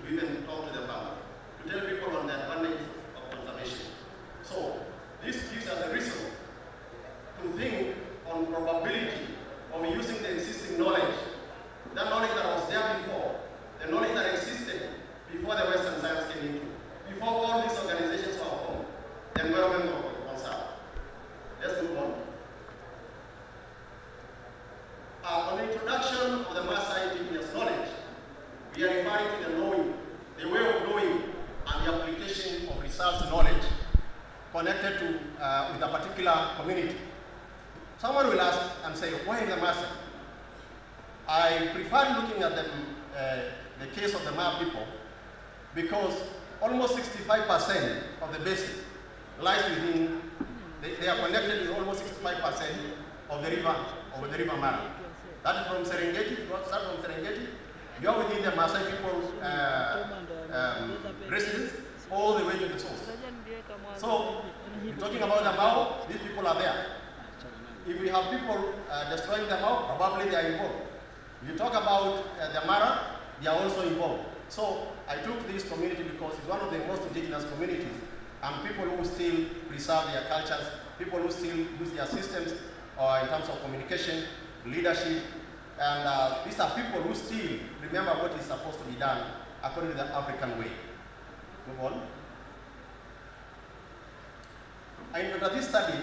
to even talk to the farmer, to tell people on the advantage of conservation. So this gives us a reason to think on probability of using the existing knowledge, that knowledge that was there before, the knowledge that existed before the Western science came into, before all these organizations were formed, the environment was concerned. Let's move on. On the introduction of the mass scientific knowledge, we are referring to the knowing, the way of knowing, and the application of research knowledge connected to with a particular community. Someone will ask and say, why the Maasai? I prefer looking at the case of the Maa people because almost 65% of the basin lies within, they are connected with almost 65% of the river Mara. That is from Serengeti, start from Serengeti, you are within the Maasai people's residence all the way to the source. So, you're talking about the Mao, these people are there. If we have people destroying the Mao, probably they are involved. If you talk about the Mara, they are also involved. So I took this community because it's one of the most indigenous communities, and people who still preserve their cultures, people who still use their systems in terms of communication, leadership, and these are people who still remember what is supposed to be done according to the African way. Move on. Under this study,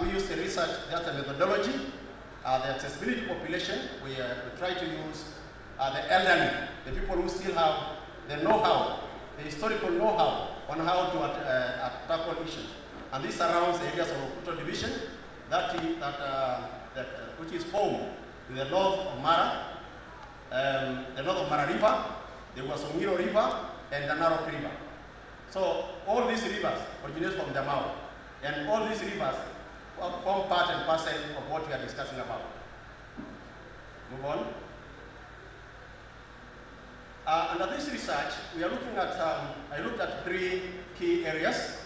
we use the research data methodology, the accessibility population. We try to use the elderly, the people who still have the know-how, the historical know-how on how to tackle issues. And this surrounds the areas of Okuto division, which is home to the north of Mara, the north of Mara River, the Wasongiro River, and the Narok River. So all these rivers originate from the Mao, and all these rivers form part and parcel of what we are discussing about. Move on. Under this research, we are looking at, I looked at 3 key areas.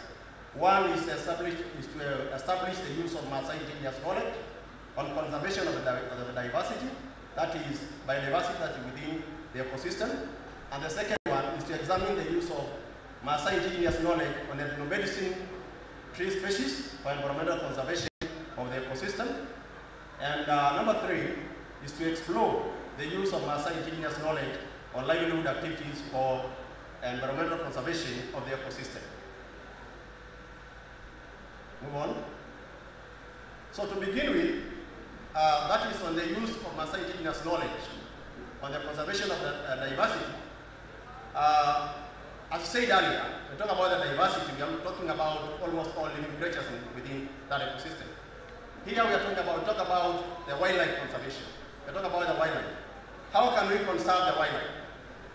One is to establish the use of Maasai indigenous knowledge on conservation of the diversity, that is biodiversity that is within the ecosystem. And the second one is to examine the use of Maasai indigenous knowledge on ethnomedicine tree species for environmental conservation of the ecosystem. And number 3 is to explore the use of Maasai indigenous knowledge on livelihood activities for environmental conservation of the ecosystem. Move on. So to begin with, that is on the use of Maasai indigenous knowledge on the conservation of the diversity. As said earlier, we talk about the diversity, we are talking about almost all living creatures within that ecosystem. Here we are talking about the wildlife conservation. We are talking about the wildlife. How can we conserve the wildlife?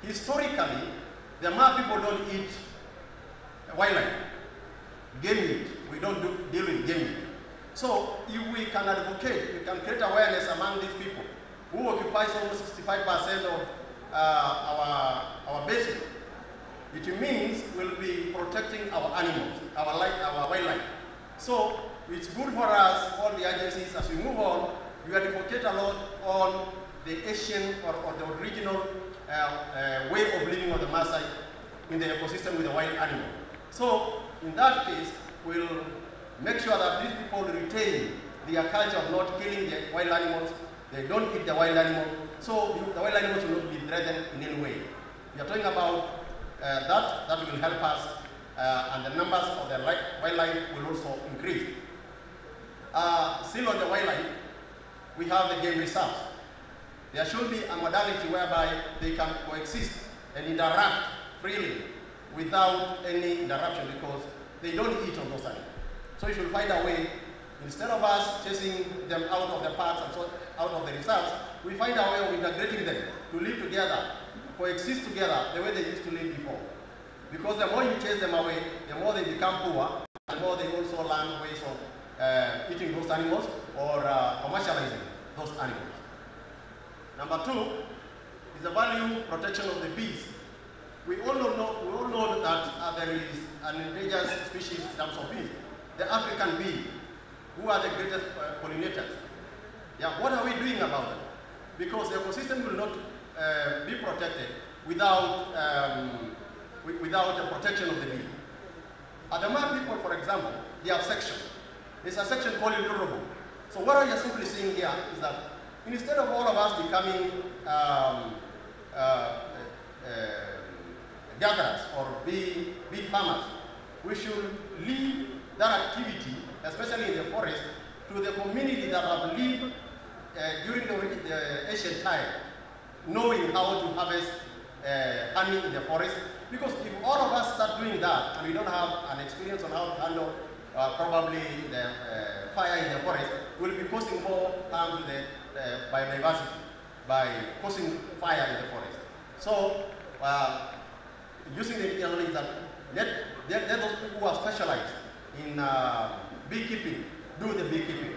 Historically, the Maa people don't eat wildlife, game meat. We don't deal with game meat. So if we can advocate, we can create awareness among these people who occupies almost 65% of our basin. It means we'll be protecting our animals, our wildlife. So it's good for us, all the agencies, as we move on, we advocate a lot on the Asian or the original way of living of the Maasai in the ecosystem with the wild animal. So in that case, we'll make sure that these people retain their culture of not killing the wild animals. They don't eat the wild animal. So the wild animals will not be threatened in any way. We are talking about that will help us, and the numbers of the wildlife will also increase. Still on the wildlife, we have the game reserves. There should be a modality whereby they can coexist and interact freely without any interruption, because they don't eat on those animals. So you should find a way, instead of us chasing them out of the parks and so out of the reserves, we find a way of integrating them to live together, coexist together the way they used to live before. Because the more you chase them away, the more they become poor, the more they also learn ways of eating those animals or commercializing those animals. Number 2 is the value protection of the bees. We all know that there is an endangered species in terms of bees, the African bee, who are the greatest pollinators. Yeah, what are we doing about it? Because the ecosystem will not be protected without, without the protection of the bee. The Ma people, for example, they have section. There's a section called Ilorobo. So what I am simply saying here is that instead of all of us becoming gatherers or bee farmers, we should leave that activity, especially in the forest, to the community that have lived during the ancient time, knowing how to harvest honey in the forest. Because if all of us start doing that and we don't have an experience on how to handle probably the fire in the forest, we'll be causing more harm to the biodiversity by causing fire in the forest. So, using the knowledge that let those people who are specialized in beekeeping do the beekeeping.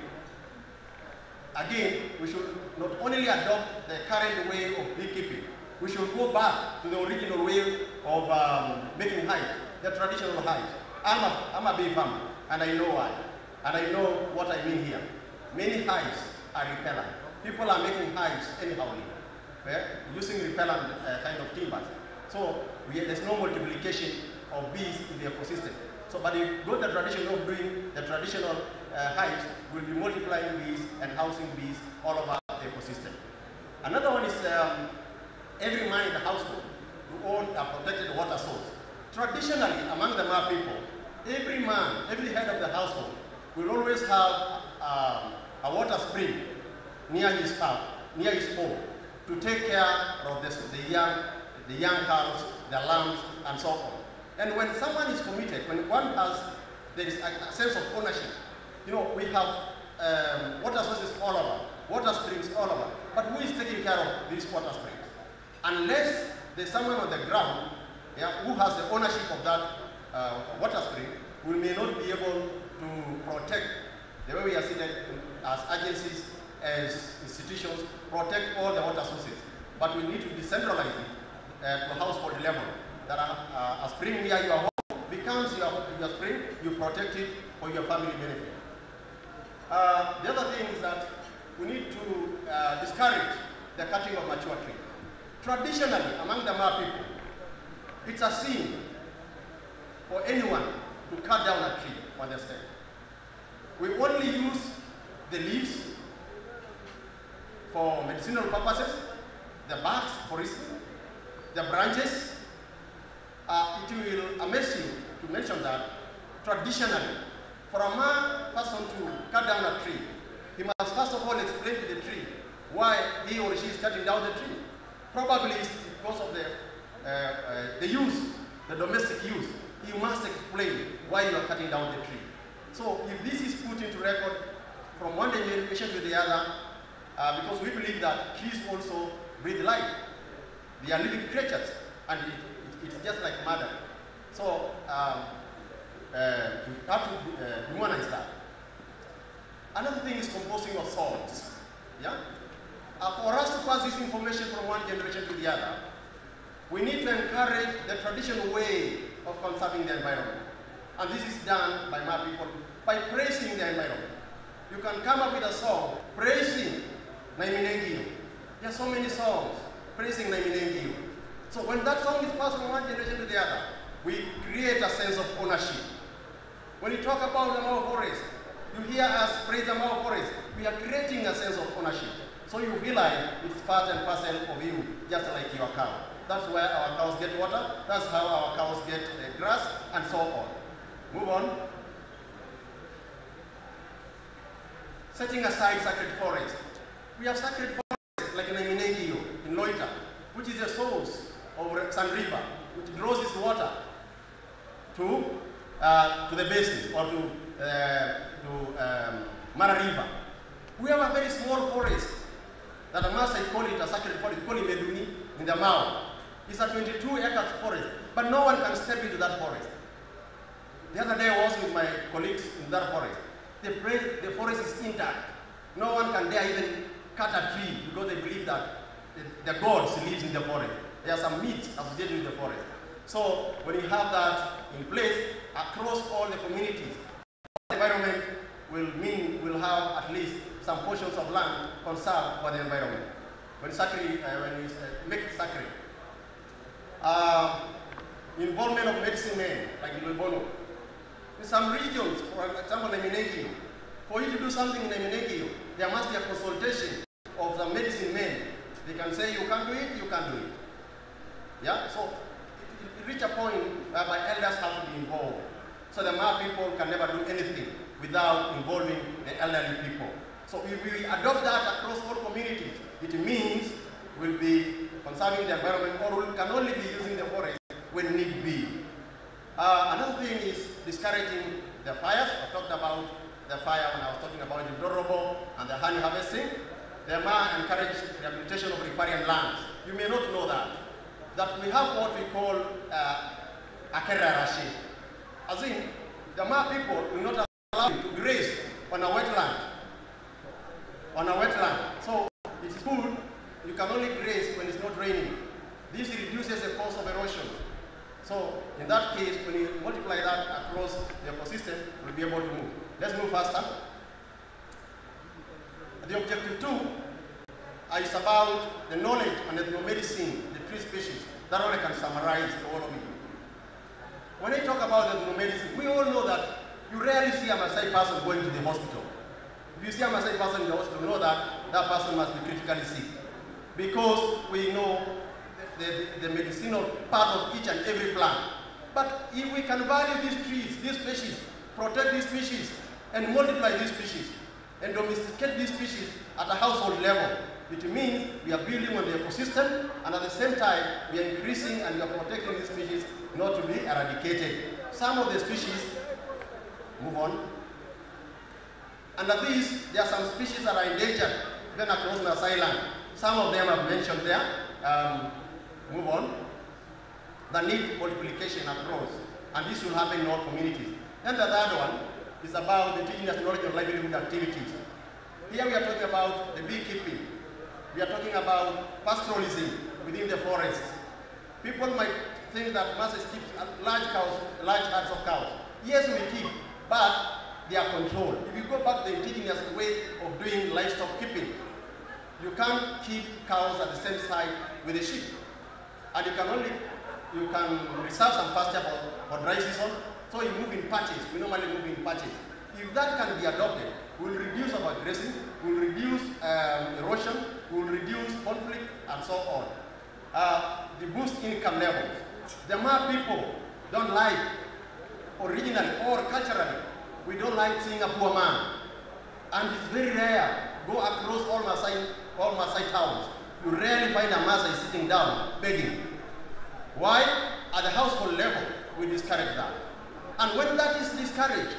Again, we should not only adopt the current way of beekeeping, we should go back to the original way of making hive, the traditional hive. I'm a bee farmer, and I know why. And I know what I mean here. Many hives are repellent. People are making hives anyhow, using repellent kind of timbers. So there's no multiplication of bees in the ecosystem. So, but if you go the tradition of doing the traditional hives, will be multiplying bees and housing bees all over the ecosystem. Another one is every man in the household to own a protected water source. Traditionally, among the Ma people, every man, every head of the household will always have a water spring near his house, near his home, to take care of the young cows, the lambs, and so on. And when someone is committed, when one has, there is a sense of ownership. You know, we have water sources all over, water springs all over, but who is taking care of these water springs? Unless there's someone on the ground who has the ownership of that water spring, we may not be able to protect the way we are seated as agencies, as institutions, protect all the water sources. But we need to decentralize it to household level. That a spring near your home becomes your spring, you protect it for your family benefit. The other thing is that we need to discourage the cutting of mature trees. Traditionally, among the Ma people, it's a sin for anyone to cut down a tree on the stem. We only use the leaves for medicinal purposes, the barks, for instance, the branches. It will amaze you to mention that traditionally, for a Ma person to cut down a tree, he must first of all explain to the tree why he or she is cutting down the tree. Probably it's because of the use, the domestic use. You must explain why you are cutting down the tree. So if this is put into record from one generation to the other, because we believe that trees also breathe life. They are living creatures, and it's just like mother. So we have to humanize that. Another thing is composting of salts. Yeah? For us to pass this information from one generation to the other, we need to encourage the traditional way of conserving the environment. And this is done by Ma people by praising the environment. You can come up with a song praising Naiminengiyo. There are so many songs praising Naiminengiyo. So when that song is passed from one generation to the other, we create a sense of ownership. When you talk about the Mao forest, you hear us praise the Mao forest. We are creating a sense of ownership. So you feel like it's part and parcel of you, just like your cow. That's where our cows get water. That's how our cows get grass, and so on. Move on. Setting aside sacred forest. We have sacred forests like in Naiminengiyo, in Loita, which is a source of Sun River, which draws its water to the basin or to Mara River. We have a very small forest that a Maasai call it a sacred forest, call it Meduni in the Mao. It's a 22-acre forest, but no one can step into that forest. The other day I was with my colleagues in that forest. The forest is intact. No one can dare even cut a tree because they believe that the gods lives in the forest. There are some myths associated with the forest. So when you have that in place across all the communities, the environment will have at least some portions of land conserved for the environment. When you make it sacred. Involvement of medicine men, like Bono. In some regions, for example, Neminegio, for you to do something in Neminegio, there must be a consultation of the medicine men. They can say, you can do it, you can do it. Yeah, so it reach a point whereby elders have to be involved. So the Maa people can never do anything without involving the elderly people. So if we adopt that across all communities, it means we'll be conserving the environment, or we can only be using the forest when need be. Another thing is discouraging the fires. I talked about the fire when I was talking about the Dorobo and the honey harvesting. The Maa encourage rehabilitation of riparian lands. You may not know that we have what we call a kerarashi. As in, the Maa people will not allow you to graze on a wetland. So it's good, you can only graze when it's not raining. This reduces the cost of erosion. So in that case, when you multiply that across the ecosystem, we'll be able to move. Let's move faster. The objective 2 is about the knowledge on ethnomedicine, the tree species. That one I can summarize to all of you. When I talk about ethnomedicine, we all know that you rarely see a Maasai person going to the hospital. If you see a Maasai person in the hospital, you know that that person must be critically sick. Because we know the medicinal part of each and every plant. But if we can value these trees, these species, protect these species, and multiply these species, and domesticate these species at a household level, it means we are building on the ecosystem, and at the same time, we are increasing and we are protecting these species not to be eradicated. Some of the species, move on. Under these, there are some species that are endangered, even across Maasai land. Some of them I've mentioned there. Move on. The need multiplication across, and this will happen in all communities. Then the third one is about the indigenous knowledge of livelihood activities. Here we are talking about the beekeeping. We are talking about pastoralism within the forest. People might think that masses keep large herds of cows. Yes, we keep, but they are controlled. If you go back to the indigenous way of doing livestock keeping, you can't keep cows at the same site with the sheep. And you can reserve some pasture for dry season, so you move in patches. We normally move in patches. If that can be adopted, we'll reduce our grazing, we'll reduce erosion, we'll reduce conflict, and so on. The boost income levels. The Maa people don't like, originally or culturally, we don't like seeing a poor man. And it's very rare. Go across all Maasai towns. You rarely find a Maasai sitting down begging. Why? At the household level, we discourage that. And when that is discouraged,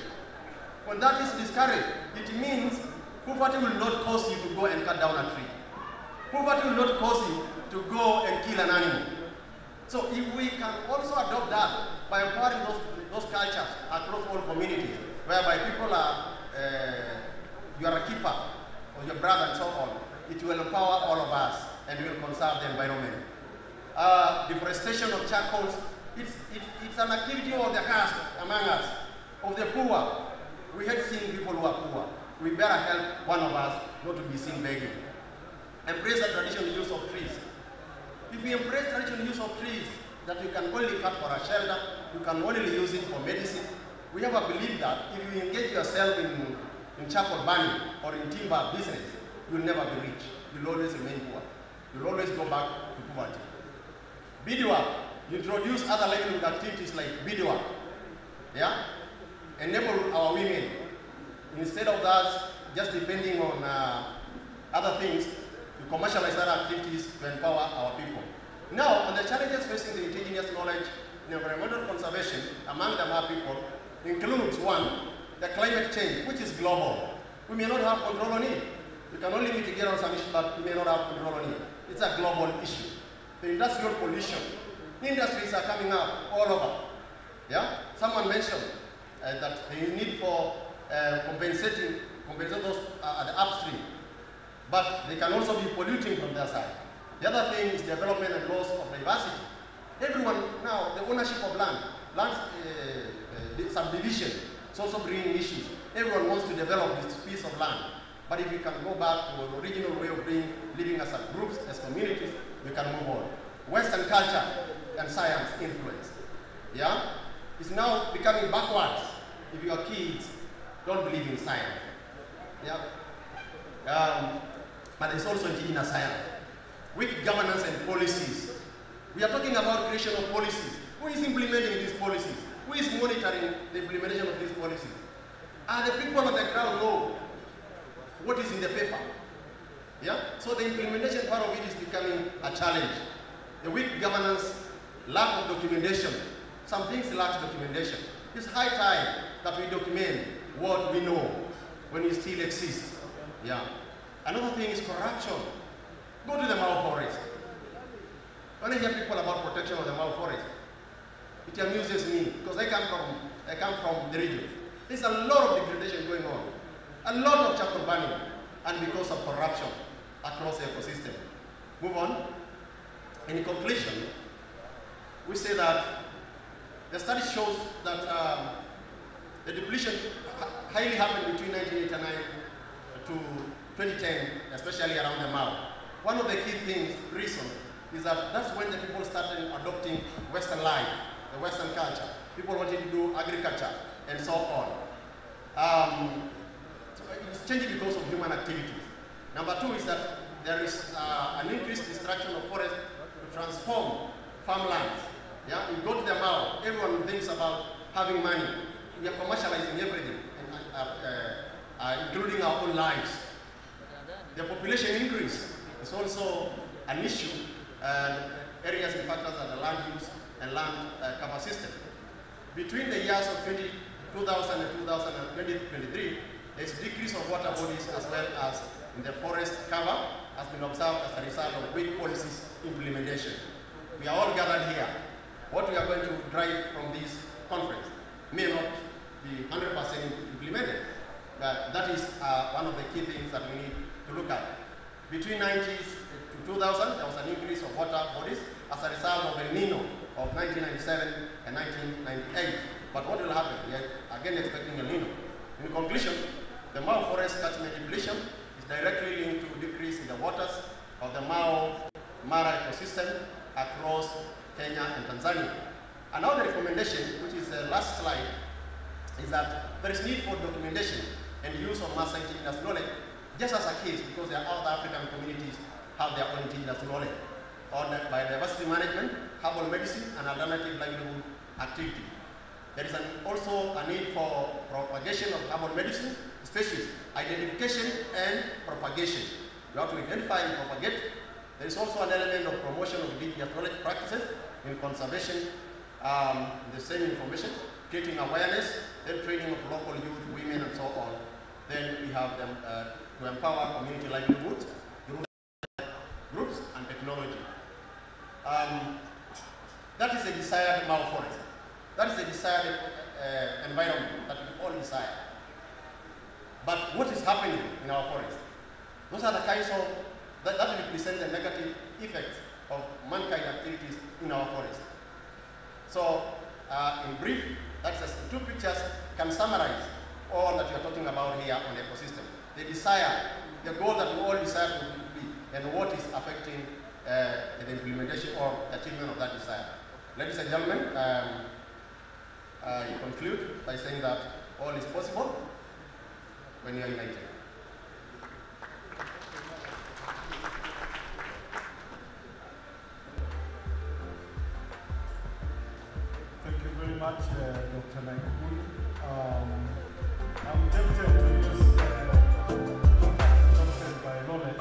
it means poverty will not cause you to go and cut down a tree. Poverty will not cause you to go and kill an animal. So if we can also adopt that by empowering those cultures across all communities, whereby people are, you are a keeper of your brother and so on, it will empower all of us and will conserve the environment. Deforestation of charcoals, it's an activity of the caste among us, of the poor. We hate seeing people who are poor. We better help one of us not to be seen begging. Embrace the traditional use of trees. If we embrace traditional use of trees that you can only cut for a shelter, you can only use it for medicine, we have a belief that if you engage yourself in charcoal burning or in timber business, you'll never be rich. You'll always remain poor. You'll always go back to poverty. Beadwork, introduce other livelihood activities like beadwork. Yeah? Enable our women, instead of us just depending on other things, to commercialize other activities to empower our people. Now, on the challenges facing the indigenous knowledge in environmental conservation among the Maa people includes one, the climate change, which is global. We may not have control on it. We can only mitigate on some issues, but we may not have control on it. It's a global issue. The industrial pollution. Industries are coming up all over. Yeah? Someone mentioned that the need for compensate those at the upstream. But they can also be polluting from their side. The other thing is development and loss of diversity. Everyone now, the ownership of land subdivision, it's also bringing issues. Everyone wants to develop this piece of land. But if we can go back to an original way of living as groups, as communities, we can move on. Western culture, and science influence. Yeah? It's now becoming backwards if your kids don't believe in science. Yeah? But it's also indigenous science. Weak governance and policies. We are talking about creation of policies. Who is implementing these policies? Who is monitoring the implementation of these policies? And the people on the ground know what is in the paper. Yeah? So the implementation part of it is becoming a challenge. The weak governance, lack of documentation. Some things lack documentation. It's high time that we document what we know when it still exists. Yeah. Another thing is corruption. Go to the Mau forest. When I hear people about protection of the Mau forest, it amuses me because I come from the region. There's a lot of degradation going on, a lot of charcoal burning, and because of corruption across the ecosystem. Move on. In conclusion, we say that the study shows that the depletion highly happened between 1989 to 2010, especially around the Mau. One of the key reasons is that that's when the people started adopting Western life, the Western culture. People wanted to do agriculture and so on. So it's changing because of human activities. Number two is that there is an increased destruction of forests to transform farmlands. Yeah, you go to the Mau, everyone thinks about having money. We are commercializing everything, including our own lives. The population increase is also an issue, areas and factors are the land use and land cover system. Between the years of 2000 and 2023, there's a decrease of water bodies as well as in the forest cover has been observed as a result of weak policies implementation. We are all gathered here. What we are going to drive from this conference may not be 100% implemented, but that is one of the key things that we need to look at. Between 90s to 2000, there was an increase of water bodies as a result of El Nino of 1997 and 1998. But what will happen? We are again expecting El Nino. In conclusion, the Mau forest catchment depletion is directly linked to decrease in the waters of the Mau Mara ecosystem across Kenya and Tanzania. Another recommendation, which is the last slide, is that there is need for documentation and use of mass indigenous knowledge, just as a case because there are other African communities have their own indigenous knowledge on biodiversity management, herbal medicine, and alternative livelihood activity. There is also a need for propagation of herbal medicine species, identification and propagation. We have to identify and propagate. There is also an element of promotion of indigenous knowledge practices in conservation, the same information, creating awareness, then training of local youth, women, and so on. Then we have them to empower community livelihoods through groups and technology. That is a desired Mau forest. That is a desired environment that we all desire. But what is happening in our forest? Those are the kinds of, that represent the negative effects of mankind activities in our forest. So, in brief, that's just two pictures can summarize all that we are talking about here on the ecosystem. The desire, the goal that we all desire to be, and what is affecting the implementation or achievement of that desire. Ladies and gentlemen, I conclude by saying that all is possible when you are united. Thank you very much, Dr. Naikun. I'm tempted to use adopted by knowledge.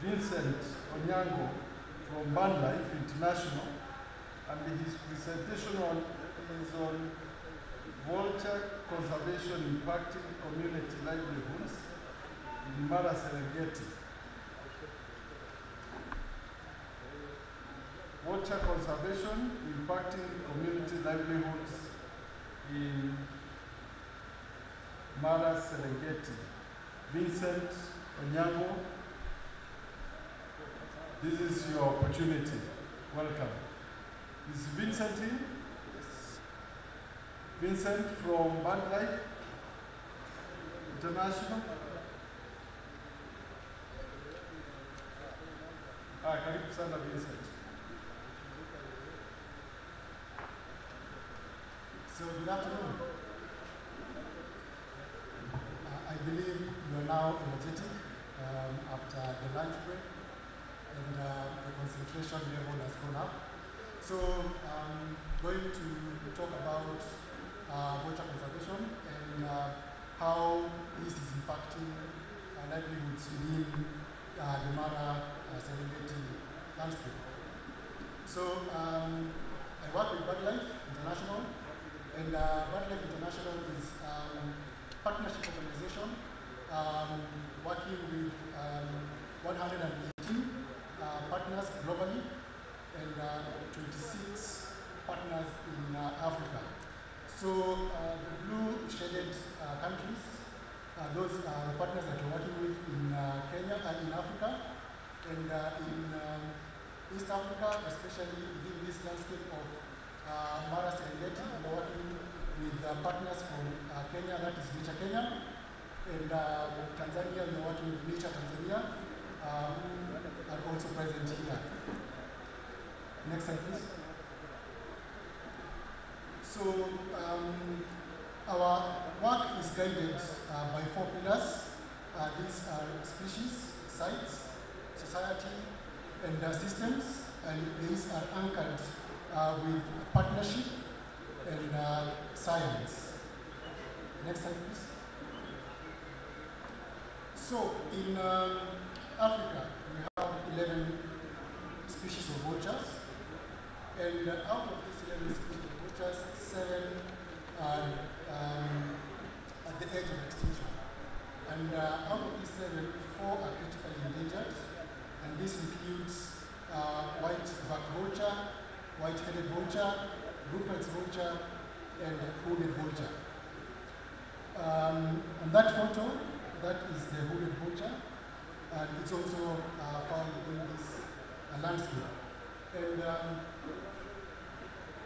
Vincent Onyango from BirdLife International, and his presentation is on vulture conservation impacting community livelihoods in Mara Serengeti. Vulture conservation impacting community livelihoods in Mara Serengeti. Vincent Onyango, this is your opportunity. Welcome. Is Vincent in? Yes. Vincent from BirdLife International. Karibu sana Vincent. So good afternoon. I believe you are now energetic after the lunch break, and the concentration level has gone up. So I'm going to talk about water conservation and how this is impacting livelihoods within the Mara Serengeti landscape. So I work with BirdLife International, and BirdLife International is a partnership organization working with 118 partners globally and 26 partners in Africa. So the blue shaded countries, those are the partners that we're working with in Kenya and in Africa, and in East Africa, especially within this landscape of Mara Serengeti. We're working with partners from Kenya, that is Nature Kenya, and Tanzania, we're working with Nature Tanzania, who are also present here. Next slide, please. So our work is guided by 4 pillars. These are species, sites, society, and systems, and these are anchored with partnership and science. Next slide, please. So in Africa, we have 11 species of vultures, and out of these 11 species of vultures, 7 are at the edge of extinction. And out of these 7, 4 are critically endangered, and this includes white-backed vulture, white-headed vulture, Rupert's vulture, and hooded vulture. On that photo, that is the hooded vulture, and it's also found in this landscape. And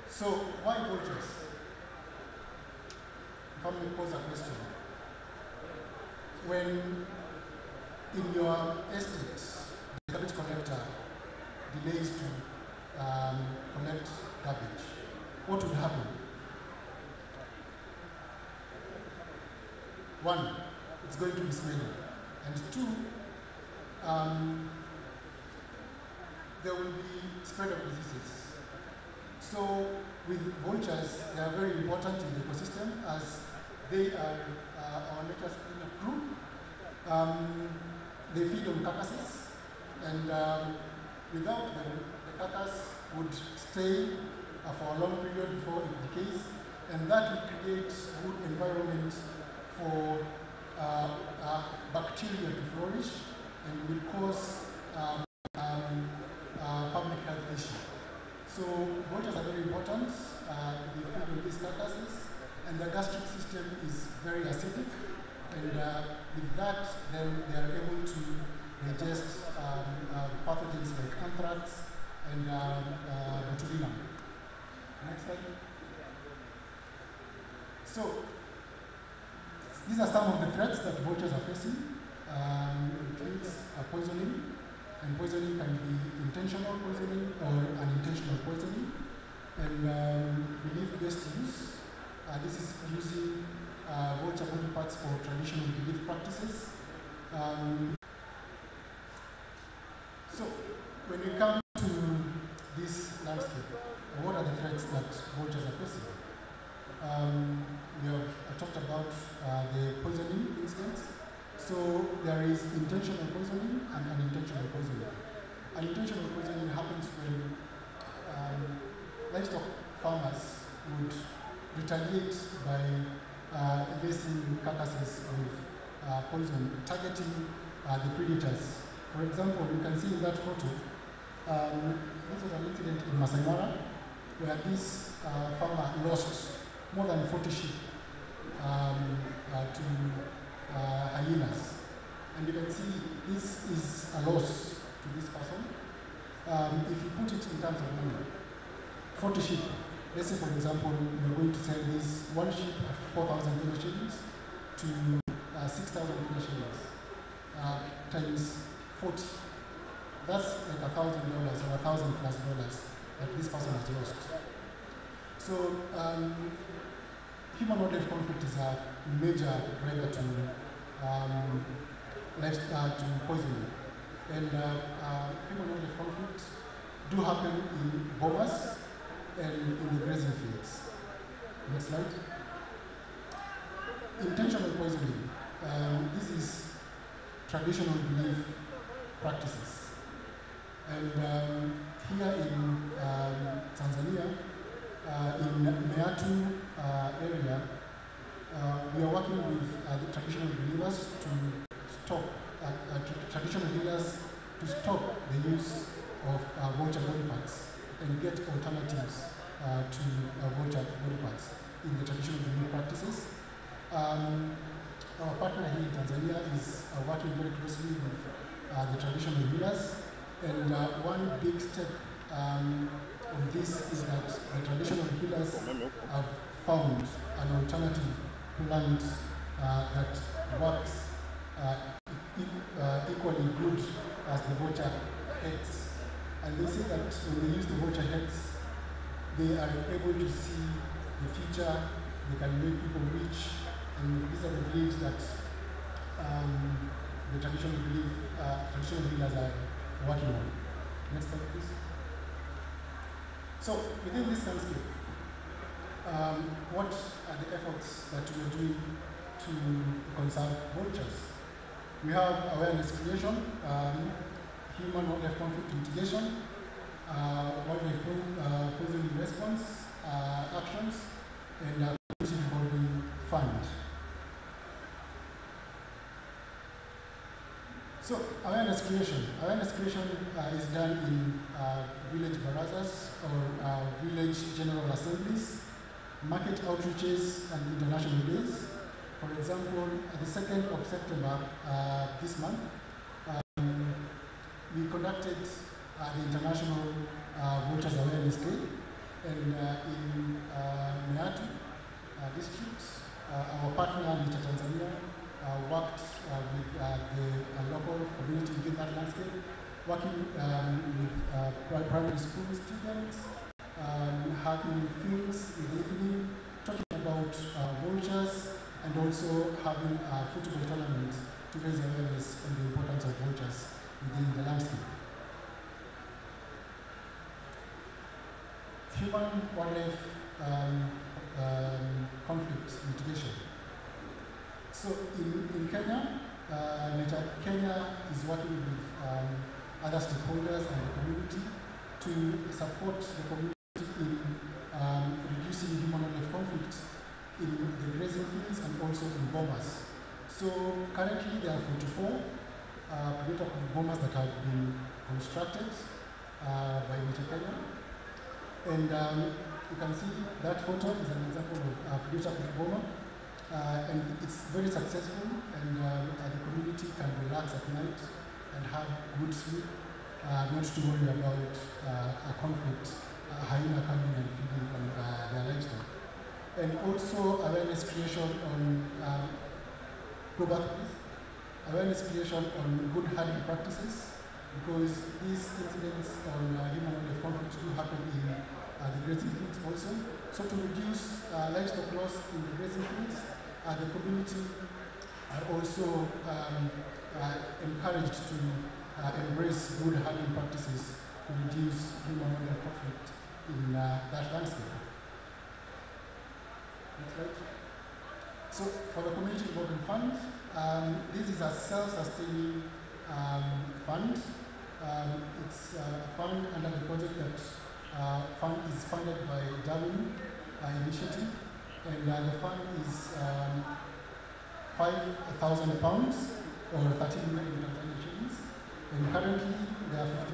so, why vultures? If I may pose a question. When in your estate, the garbage collector delays to collect garbage, what would happen? 1, it's going to be smelly, and 2, there will be spread of diseases. So with vultures, they are very important in the ecosystem as they are our nature's cleanup crew. They feed on carcasses, and without them, the carcass would stay for a long period before it decays, and that will create good environment for bacteria to flourish and will cause public health issue. So vultures are very important. They feed on these carcasses, and the gastric system is very acidic, and with that, then they are able to digest pathogens like anthrax and botulinum. Next slide. So these are some of the threats that vultures are facing. It includes poisoning, and poisoning can be intentional poisoning or unintentional poisoning. And belief-based use. This is using vulture body parts for traditional belief practices. So when we come to this landscape, what are the threats that vultures are facing? We have talked about the poisoning incidents. So there is intentional poisoning and unintentional poisoning. would retaliate by lacing carcasses with poison, targeting the predators. For example, you can see in that photo, this was an incident in Masai Mara, where this farmer lost more than 40 sheep to hyenas. And you can see this is a loss to this person. If you put it in terms of money, 40 sheep, let's say for example, you're going to sell this one sheep at 4,000 Kenya shillings to 6,000 Kenya shillings times 40. That's like $1,000 or $1,000+ that this person has lost. So human-wildlife conflict is a major driver to poisoning. And human-wildlife conflict do happen in bomas and in the grazing fields. Next slide. Intentional poisoning. This is traditional belief practices. And here in Tanzania, in Meatu area, we are working with the traditional believers to stop traditional healers to stop the use of vulture body parts and get alternatives to vulture body parts in the traditional belief practices. Our partner here in Tanzania is working very closely with the traditional healers, and one big step of this is that the traditional healers have found an alternative plant that works equally good as the vulture heads. And they say that when they use the vulture heads, they are able to see the future, they can make people rich, and these are the beliefs that the traditional healers are working on. Next slide, please. So within this landscape, what are the efforts that we are doing to conserve vultures? We have awareness creation, human-wildlife conflict mitigation, wildlife poisoning response actions, and community revolving fund. So awareness creation. Awareness creation is done in village barazas or village general assemblies, market outreaches, and international days. For example, at the 2nd of September this month, we conducted the International Vultures Awareness Day, and in Meatu district, our partner, Nature Tanzania, worked with the local community within that landscape, working with primary school students, having films in the evening, talking about vultures, and also having a football tournament to raise awareness on the importance of vultures within the landscape. Human-wildlife conflict mitigation. So in Kenya, Nature Kenya is working with other stakeholders and the community to support the community in reducing human-wildlife conflict in the grazing fields and also in bomas. So currently there are 44 predator-proof bomas that have been constructed by Nature Kenya. And you can see that photo is an example of predator-proof boma. And it's very successful, and the community can relax at night and have good sleep, not to worry about a conflict, a hyena coming and feeding on their livestock. And also awareness creation on awareness creation on good herding practices, because these incidents on human-wildlife conflict do happen in the grazing fields also. So to reduce livestock loss in the grazing fields, the community are also encouraged to embrace good herding practices to reduce human-wildlife conflict in that landscape. Next slide. So for the community revolving fund, this is a self-sustaining fund. It's a fund under the project that is funded by Darwin, initiative, and the fund is £5,000 or 13 million Tanzanian shillings. And currently there are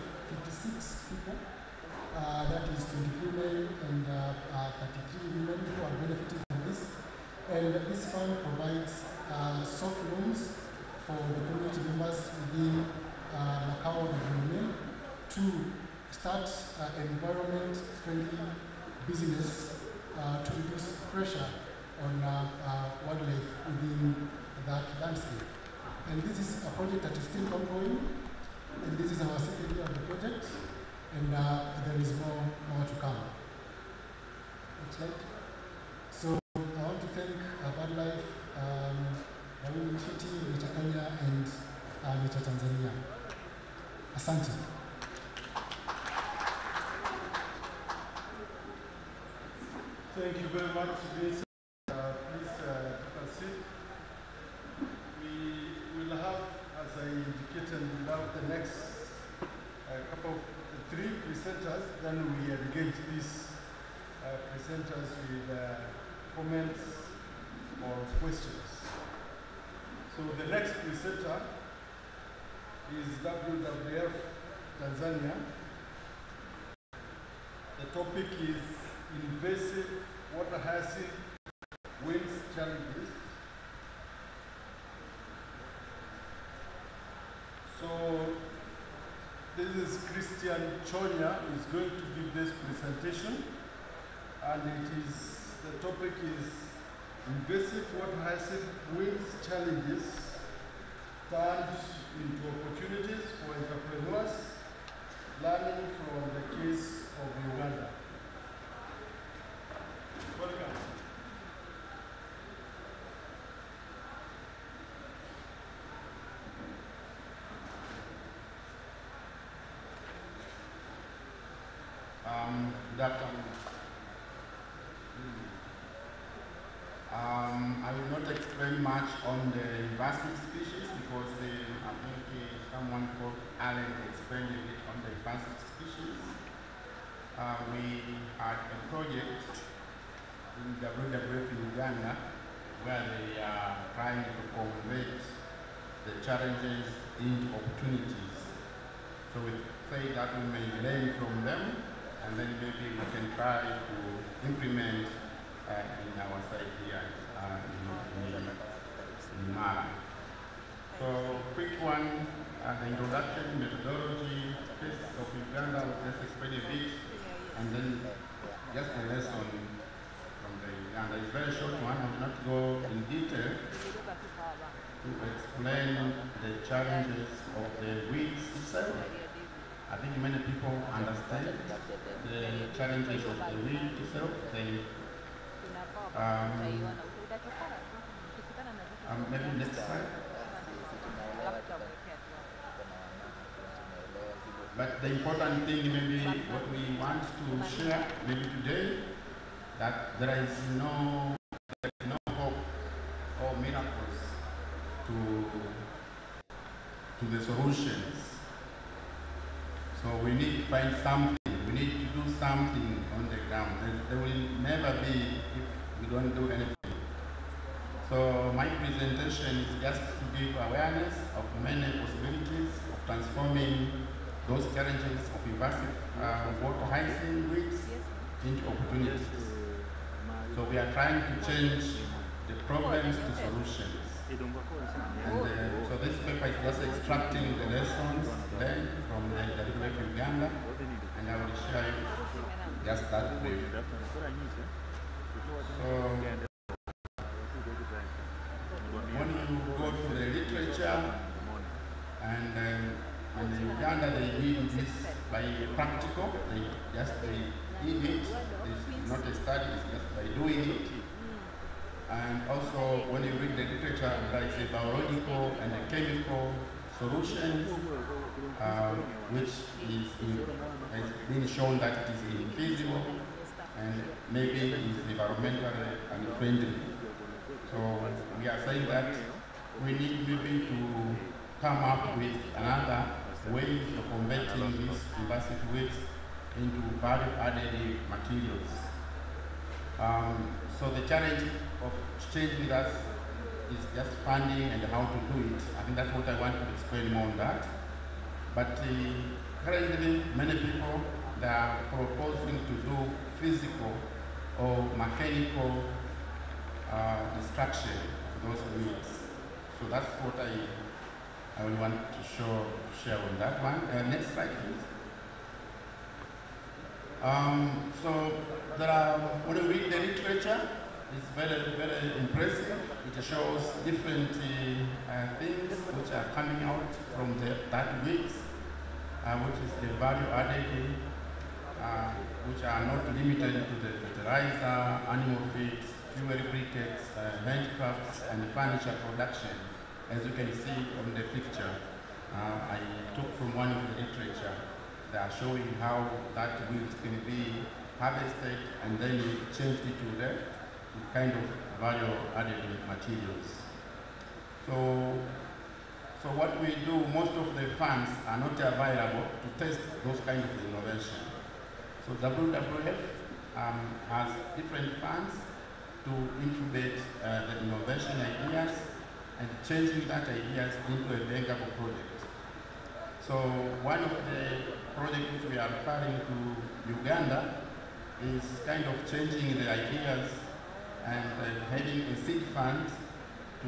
56 people, that is 23 men and 33 women who are benefiting from this. And this fund provides soft loans for the community members within Macau and Bonde to start an environment-friendly business to reduce pressure on wildlife within that landscape. And this is a project that is still ongoing, and this is our second year of the project, and there is more to come. Next slide. So I want to thank Wildlife, Marine Initiative, Nature Kenya, and Nature Tanzania. Asante. Thank you very much, Vincent. Please proceed. We will have, as I indicated, we'll have the next couple of three presenters. Then we engage these presenters with comments or questions. So the next presenter is WWF Tanzania. The topic is invasive water hyacinth winds challenges. So this is Christian Chonya who is going to give this presentation, and the topic is invasive water hyacinth winds challenges turned into opportunities for entrepreneurs, learning from the case of Uganda. Welcome. Good afternoon. I will not explain much on the invasive species because I think someone called Alan explained a bit on the invasive species. We had a project in WWF in Uganda where they are trying to convert the challenges into opportunities. So we say that we may learn from them, and then maybe we can try to implement in our site here in Mara. So quick one, the introduction, methodology, case of Uganda, we'll just explain a bit, and then just a lesson from the Uganda. It's a very short one, I will not go in detail to explain the challenges of the weeds itself. I think many people understand the challenges of the weed itself. Maybe next slide. But the important thing, maybe what we want to share, maybe today, that there is no hope or miracles to the solutions. So we need to find something. We need to do something on the ground. There will never be if we don't do anything. So my presentation is just to give awareness of many possibilities of transforming those challenges of invasive water hyacinth weeds into opportunities. So we are trying to change the problems to solutions. And so this paper is just extracting the lessons learned from the WWF Uganda, and I will share you just that brief. So when you go to the literature, and in Uganda they did this by practical, they did it. It's not a study, it's just by doing it. And also, when you read the literature, there is a biological and a chemical solutions, which has been shown that it is infeasible and maybe is environmentally unfriendly. So we are saying that we need maybe to come up with another way of converting these invasive weeds into value-added materials. So the challenge of changing that is just funding and how to do it. I think that's what I want to explain more on that. But currently, many people, they are proposing to do physical or mechanical destruction of those weeds. So that's what I will want to share on that one. Next slide, please. So there are, when you read the literature, it's very, very impressive. It shows different things which are coming out from that weeds, which is the value added, which are not limited to the fertilizer, animal feeds, fuel briquettes, handicrafts, and furniture production. As you can see on the picture, I took from one of the literature. They are showing how that weeds can be harvested and then changed it to the kind of value-added materials. So what we do, most of the funds are not available to test those kind of innovation. So WWF has different funds to incubate the innovation ideas and changing that ideas into a bankable project. So one of the projects which we are referring to Uganda is kind of changing the ideas and having a seed fund to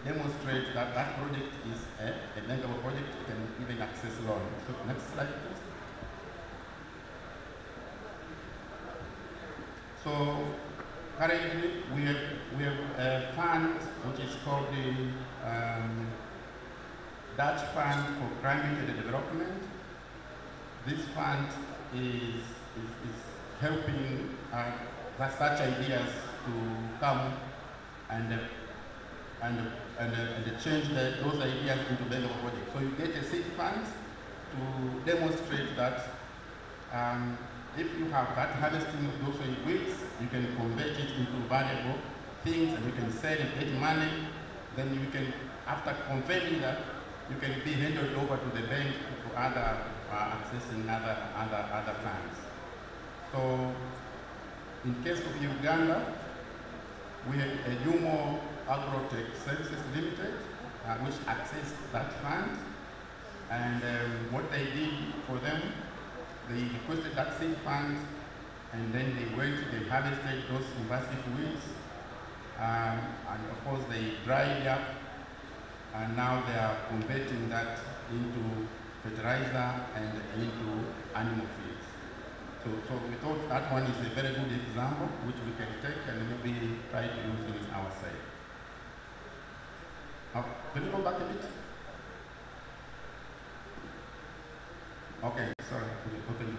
demonstrate that that project is a bankable project, you can even access loan. So next slide, please. So currently we have a fund which is called the Dutch Fund for Climate Development. This fund is helping such ideas to come and change those ideas into bankable projects. So you get a seed fund to demonstrate that if you have that harvesting of those weeds, you can convert it into valuable things and you can sell it, get money. Then you can, after confirming that, you can be handed over to the bank for other accessing other funds. So in case of Uganda, we have a Humo Agrotech Services Limited, which accessed that fund. And what they did for them, they requested that seed fund, and then they harvested those invasive weeds, and of course they dried up, and now they are converting that into fertilizer and into animal feeds. So we thought that one is a very good example which we can take and maybe try to use it in our side. Now, can you go back a bit? Okay, sorry, okay.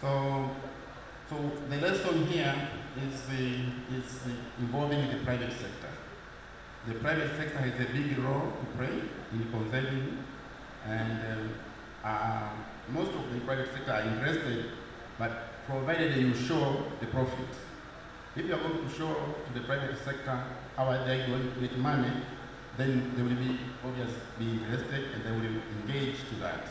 So the lesson here is involving the private sector. The private sector has a big role to play in conserving, and most of the private sector are interested, but provided you show the profit. If you are going to show to the private sector how are they going to get money, then they will be obviously interested and they will engage to that.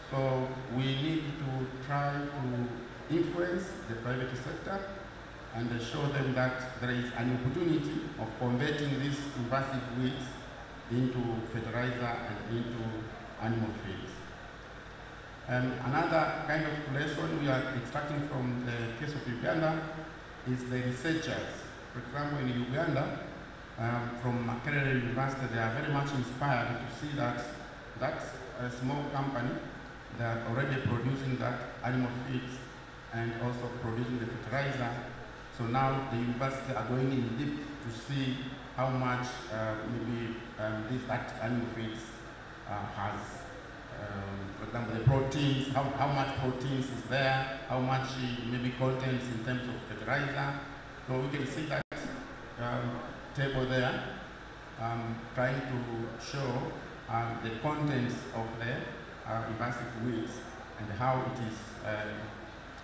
So we need to try to influence the private sector and show them that there is an opportunity of converting these invasive weeds into fertilizer and into animal feeds. Another kind of lesson we are extracting from the case of Uganda is the researchers. For example, in Uganda, from Makerere University, they are very much inspired to see that that's a small company that are already producing that animal feeds and also producing the fertilizer. So now the university are going in deep to see how much that animal feeds has. For example, the proteins, how much proteins is there, how much maybe contents in terms of fertilizer. So we can see that table there, trying to show the contents of the invasive weeds and how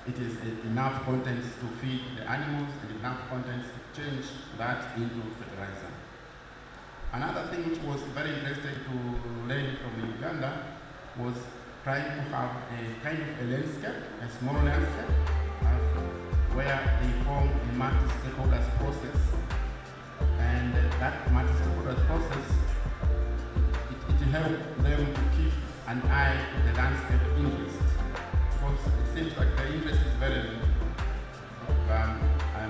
it is enough contents to feed the animals and enough contents to change that into fertilizer. Another thing which was very interesting to learn from Uganda was trying to have a kind of a landscape, a small landscape, where they form a multi-stakeholders process. And that multi-stakeholders process, it helps them to keep an eye on the landscape interest. Because it seems like the interest is very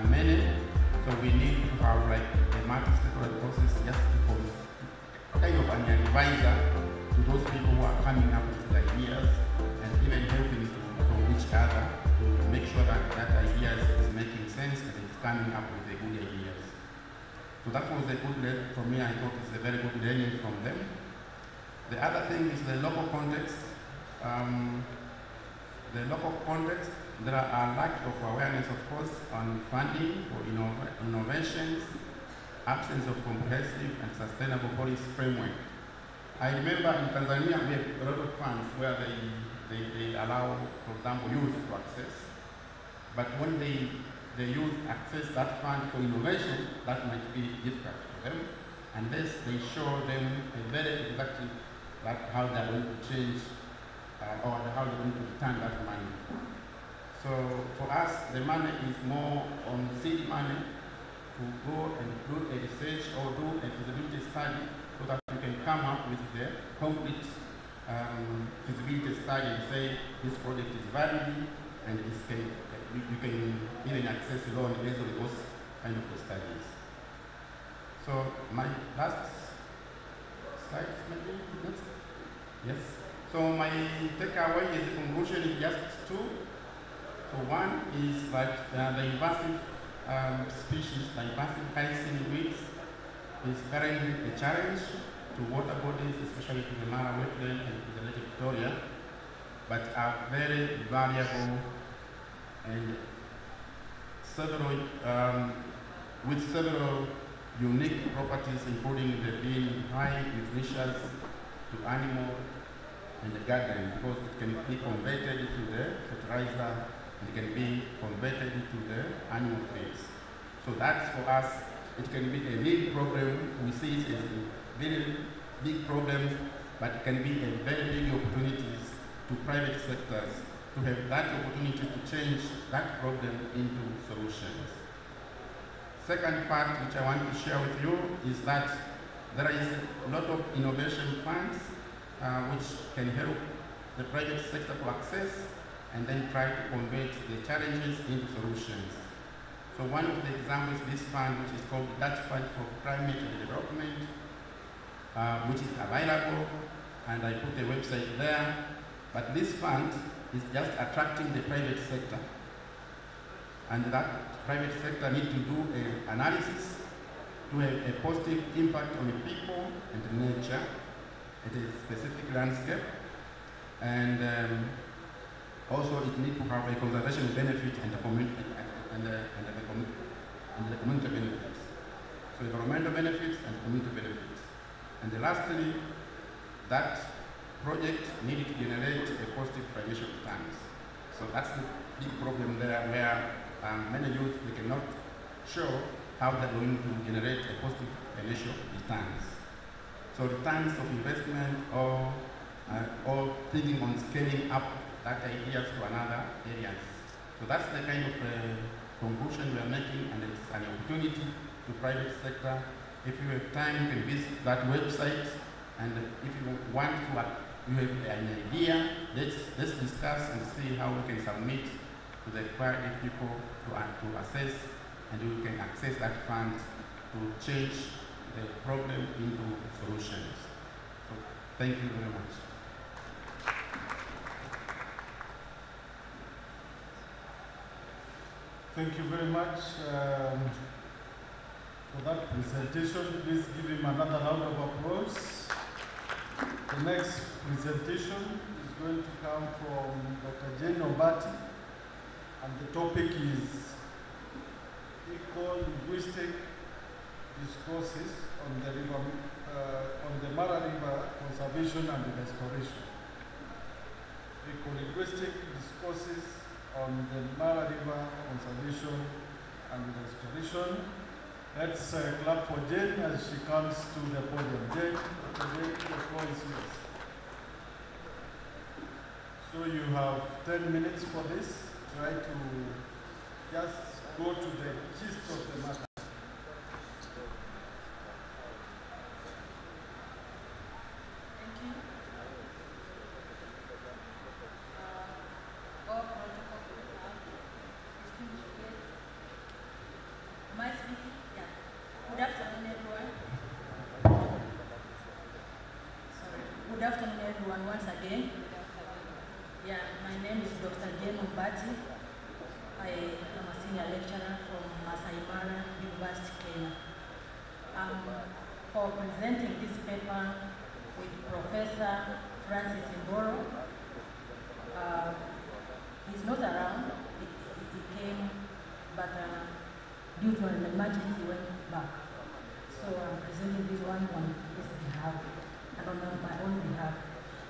many, so we need to have like a multi-stakeholder process just to form kind of an advisor to those people who are coming up with the ideas and even helping from each other to make sure that that idea is making sense and it's coming up with the good ideas. So that was a good learning for me. I thought it's a very good learning from them. The other thing is the local context. There are lack of awareness, of course, on funding for innovations, absence of comprehensive and sustainable policy framework. I remember in Tanzania we have a lot of funds where they allow, for example, youth to access. But when the youth access that fund for innovation, that might be difficult for them, unless they show them a very exactly like how they're going to change or how they're going to return that money. So for us, the money is more on seed money to go and do a research or do a feasibility study so that you can come up with the complete feasibility study and say this project is valuable and you can even access a loan based on those kind of studies. So my last slide, maybe next. Yes. So my takeaway is the conclusion is just two. So one is that the invasive species, the invasive hyacinth weeds, is currently a challenge to water bodies, especially to the Mara wetland and to the Lake Victoria, but are very variable and with several unique properties, including the being high nutritious to animal and the garden, because it can be converted to the fertilizer and it can be converted to the animal feeds. So that's for us, it can be a big problem. We see it as a very big problem, but it can be a very big opportunities to private sectors to have that opportunity to change that problem into solutions. Second part which I want to share with you is that there is a lot of innovation funds which can help the private sector to access and then try to convert the challenges into solutions. So one of the examples is this fund, which is called the Dutch Fund for Climate Development, which is available, and I put a website there. But this fund is just attracting the private sector, and that private sector need to do an analysis to have a positive impact on the people and the nature at a specific landscape, and also it needs to have a conservation benefit and the community community benefits. So environmental benefits and community benefits. And lastly, that project needed to generate a positive financial returns. So that's the big problem there, where many youth, they cannot show how they're going to generate a positive financial returns. So returns of investment or thinking on scaling up that ideas to another areas. So that's the kind of conclusion we are making, and it's an opportunity to private sector. If you have time, you can visit that website, and if you want to, you have an idea, let's discuss and see how we can submit to the required people to assess, and you can access that fund to change the problem into solutions. So thank you very much. Thank you very much for that presentation. Please give him another round of applause. The next presentation is going to come from Dr. Jane Obati, and the topic is eco-linguistic discourses on the Mara River conservation and restoration. Eco-linguistic discourses on the Mara River conservation and restoration. Let's clap for Jane as she comes to the podium. Jane, the floor is yours. So you have 10 minutes for this. Try to just go to the gist of the matter. Thank you. All protocol distinguished guests. Am I speaking? Yeah. Good afternoon, everyone. Sorry. Good afternoon, everyone, once again. Yeah, my name is Dr. Jane Mbati. I am a senior lecturer from Masai Mara University, Kenya. For presenting this paper with Professor Francis Imboro. He's not around. He came, but due to an emergency, went back. So I'm presenting this one on his behalf and on my own behalf.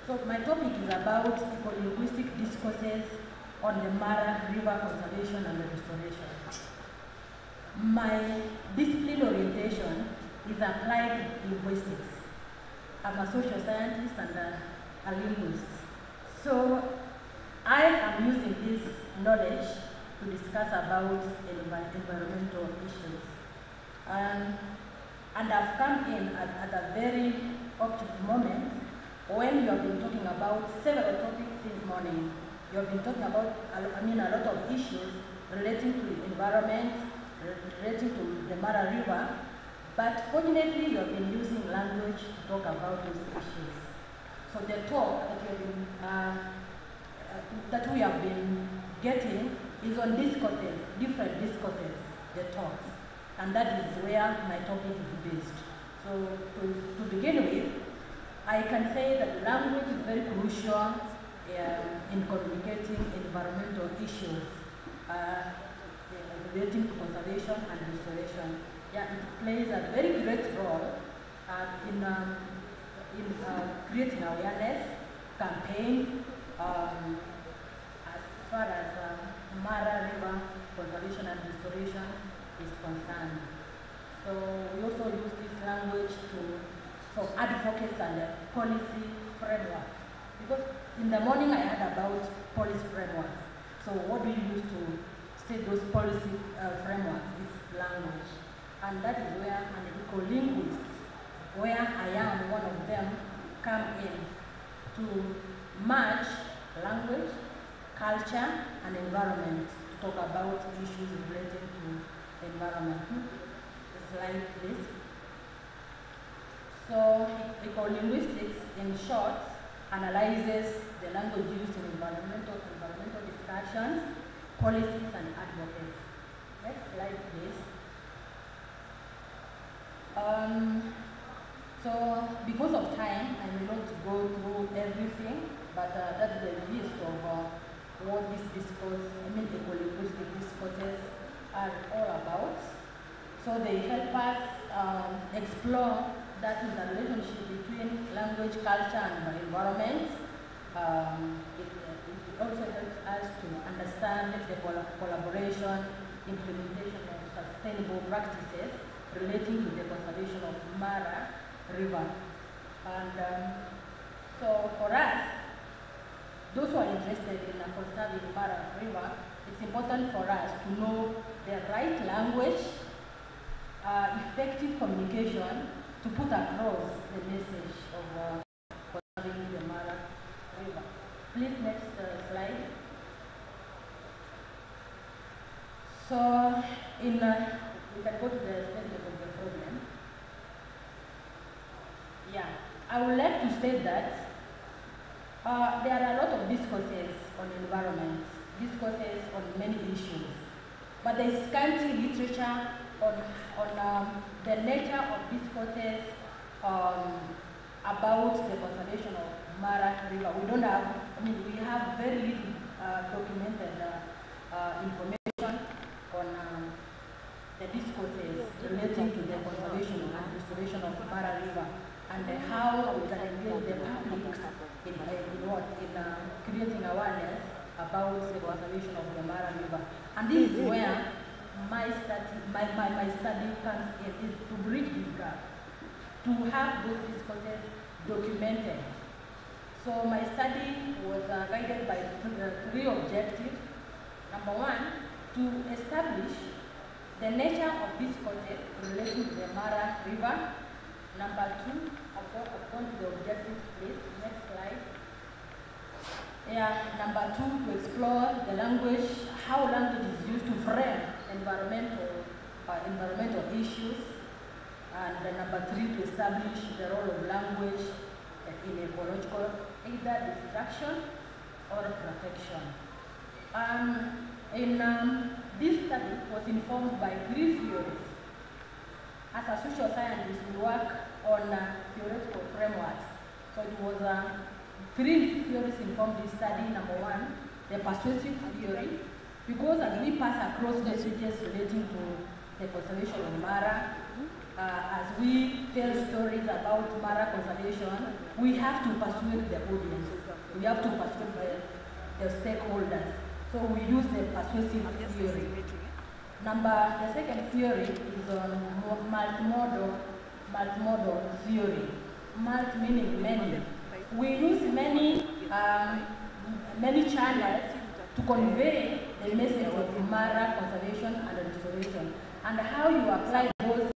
So my topic is about eco-linguistic discourses on the Mara River conservation and restoration. My discipline orientation is applied linguistics. I'm a social scientist and a linguist. So I am using this knowledge to discuss about environmental issues. And I've come in at a very opportune moment when you have been talking about several topics this morning. You have been talking about, a lot of issues relating to the environment, relating to the Mara River, but fortunately you have been using language to talk about those issues. So the talk that we have been getting is on discourses, different discourses, the talks, and that is where my topic is based. So to begin with, I can say that language is very crucial in communicating environmental issues relating to conservation and restoration. Yeah, it plays a very great role in creating awareness, campaign, as far as Mara River conservation and restoration is concerned. So we also use this language for advocates and policy framework. Because in the morning I heard about policy framework. So what do you use to state those policy frameworks? Is language. And that is where an eco-linguist, where I am one of them, come in to merge language, culture, and environment to talk about issues related to environment. Slide, please. So, eco-linguistics, in short, analyzes the language used in environmental discussions, policies, and advocacy. Next slide, please. So, because of time, I may not go through everything, but that's the gist of what this discourse, eco-linguistic discourses are all about. So they help us explore that is the relationship between language, culture, and environment. It also helps us to understand the collaboration, implementation of sustainable practices relating to the conservation of Mara River. And so for us, those who are interested in conserving Mara River, it's important for us to know the right language, effective communication to put across the message of conserving the Mara River. Please, next slide. So, we can go to the statement of the problem. Yeah, I would like to state that there are a lot of discourses on environment, discourses on many issues, but there is scanty literature on the nature of discourses about the conservation of Mara River. We don't have, we have very little documented information on the discourses relating to the conservation and restoration of Mara River, and how we can engage the public in creating awareness about the conservation of the Mara River. And this is where my study comes in, is to bridge this gap, to have those discourses documented. So my study was guided by three objectives. Number one, to to establish the nature of these causes relating to the Mara River. Number 2, I've gone to the objective, please. Next slide. Yeah, number 2, to explore the language, how language is used to frame environmental issues. And number 3, to establish the role of language in ecological either destruction or protection. This study was informed by 3 theories. As a social scientist, we work on theoretical frameworks. So it was 3 theories informed this study. Number 1, the persuasive theory, because as we pass across messages relating to the conservation of Mara, as we tell stories about Mara conservation, we have to persuade the audience. We have to persuade the stakeholders. So we use the persuasive theory. The second theory is on multimodal theory. Multi meaning many. We use many channels to convey the message of Mara conservation and restoration, and how you apply those,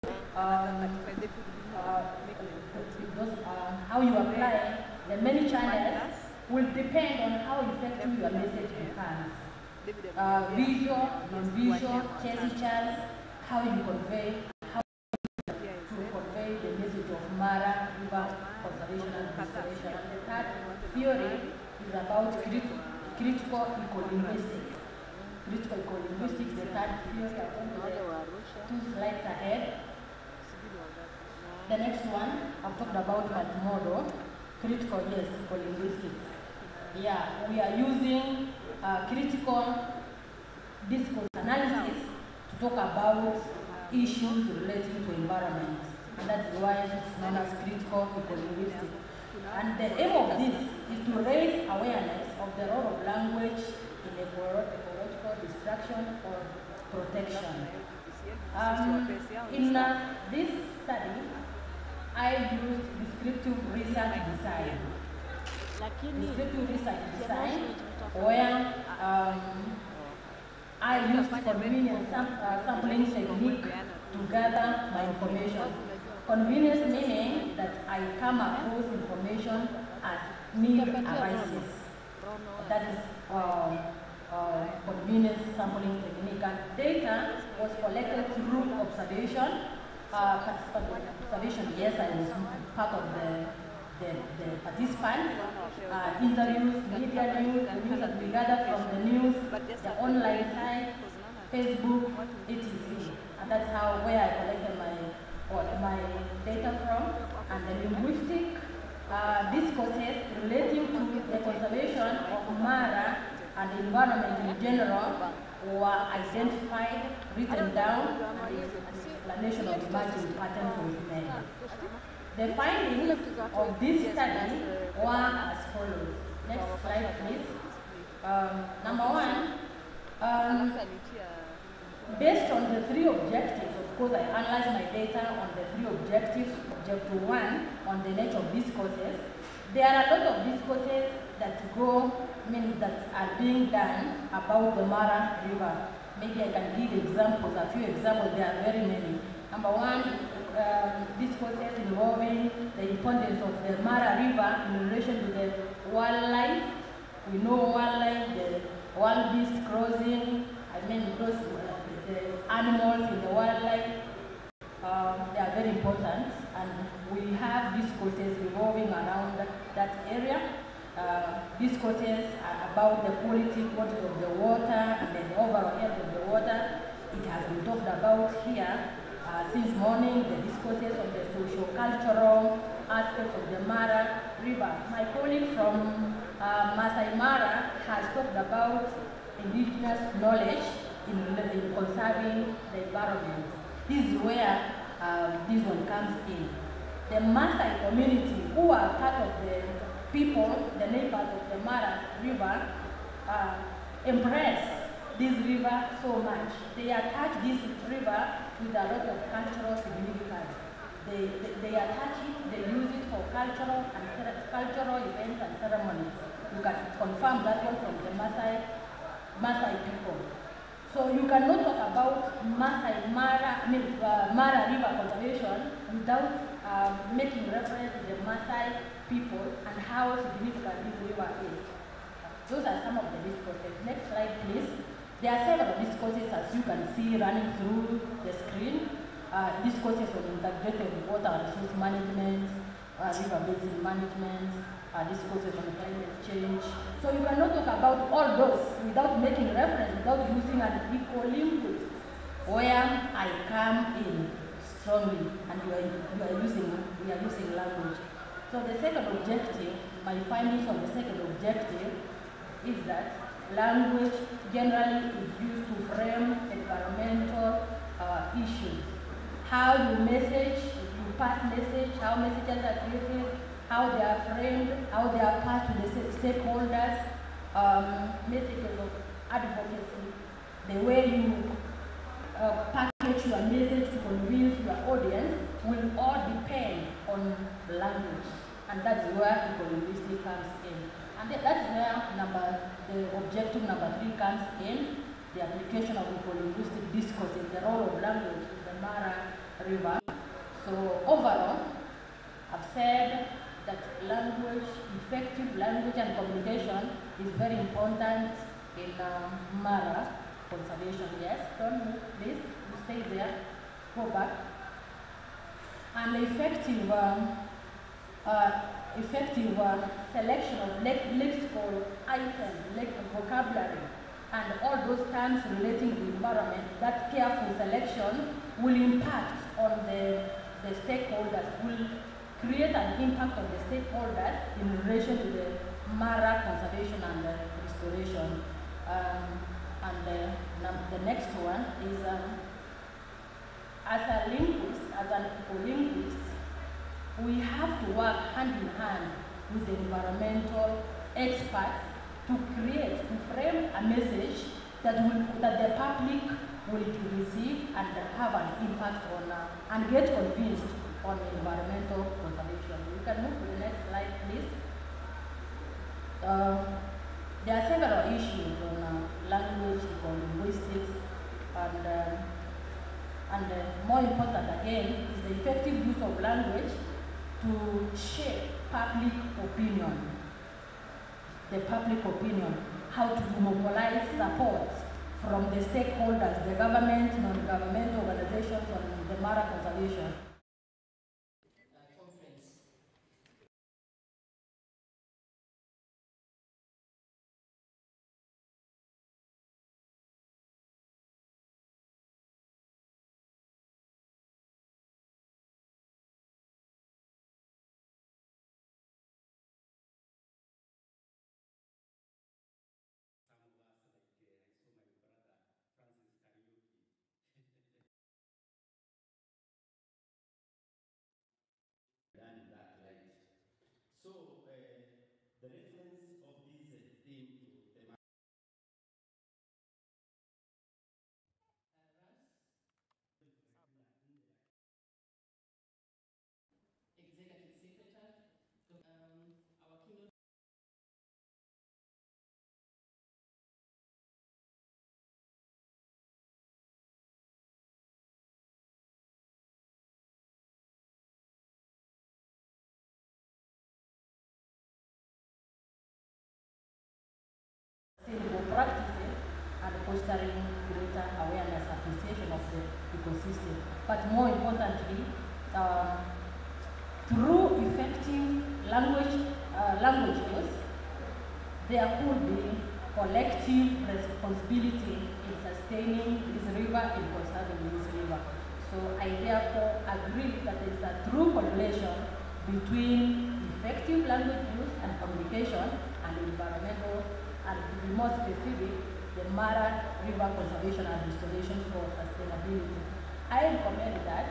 how you apply the many channels will depend on how effective your message becomes. Visual, non-visual, gestures, how you convey, the message of Mara River conservation and restoration. And the third theory is about critical ecolinguistics. Critical ecolinguistics, the third theory, I'm going to 2 slides ahead. The next one, I've talked about multimodal, critical, yes, ecolinguistics. Yeah, we are using critical discourse analysis to talk about issues relating to environment. And that's why it's known as critical ecolinguistics. And the aim of this is to raise awareness of the role of language in ecological destruction or protection. In this study, I used descriptive research design. Descriptive research design, where I used convenience sampling technique to gather my information. Convenience meaning that I come across information as need arises. That is convenience sampling technique. And data was collected through observation. Observation, yes, I was part of the participants, interviews, media news, the news that we gather from the news, the online site, Facebook, etc. And that's where I collected my data from. And the linguistic discourses relating to the conservation of Mara and the environment in general were identified, written down, and the explanation of emerging patterns was made. The findings of this study were as follows. Next slide, please. Number 1, based on the 3 objectives, of course, I analyzed my data on the 3 objectives. Objective 1, on the nature of discourses. There are a lot of discourses that are being done about the Mara River. Maybe I can give examples, a few examples, there are very many. Number 1, discourses involving the importance of the Mara River in relation to the wildlife. We know wildlife, the wild beast crossing, because the animals in the wildlife, they are very important, and we have discourses revolving around that area. Discourses about the quality of the water and the overall health of the water. It has been talked about here since morning, the discourses of the socio-cultural aspects of the Mara River. My colleague from Masai Mara has talked about indigenous knowledge in conserving the environment. This is where this one comes in. The Masai community, who are part of the people, the neighbors of the Mara River, embrace this river so much. They attach this river with a lot of cultural significance. They attach it, they use it for cultural events and ceremonies. You can confirm that one from the Maasai people. So you cannot talk about Mara River conservation without making reference to the Maasai people and how significant this river is. Those are some of the discourses. Next slide, please. There are several discourses, as you can see running through the screen. Discourses on integrated water resource management, river basin management, discourses on climate change. So you cannot talk about all those without making reference, without using an eco-linguist, where I come in strongly, and we are using language. So the second objective, my findings on the second objective, is that language generally is used to frame environmental issues. How you message, you pass message, how messages are created, how they are framed, how they are passed to the stakeholders, messages of advocacy, the way you package your message to convince your audience will all depend on language. And that's where eco-linguistics comes in. And that's where the objective number 3 comes in, the application of eco-linguistic discourse in the role of language in the Mara River. So overall, I've said that language, effective language and communication is very important in Mara conservation. Yes, don't move, please. You stay there. Go back. And effective selection of lexical items, vocabulary, and all those terms relating to the environment, that careful selection will impact on the stakeholders, will create an impact on the stakeholders in relation to the Mara conservation and restoration. The next one is, as a linguist, as an eco-linguist, we have to work hand in hand with the environmental experts to frame a message that the public will receive and have an impact on and get convinced on environmental conservation. You can move to the next slide, please. There are several issues on language, eco-linguistics, and more important again is the effective use of language to shape public opinion. The public opinion, how to mobilize support from the stakeholders, the government, non-governmental organizations on the Mara conservation. Done in that light. So the reference of this theme to the Executive Secretary, our keynote sustainable practices and fostering greater awareness appreciation of the ecosystem. But more importantly, through effective language use, there could be collective responsibility in sustaining this river and conserving this river. So I therefore agree that there is a true correlation between effective language use and communication and environmental, and to be more specific, the Mara River conservation and restoration for sustainability. I recommend that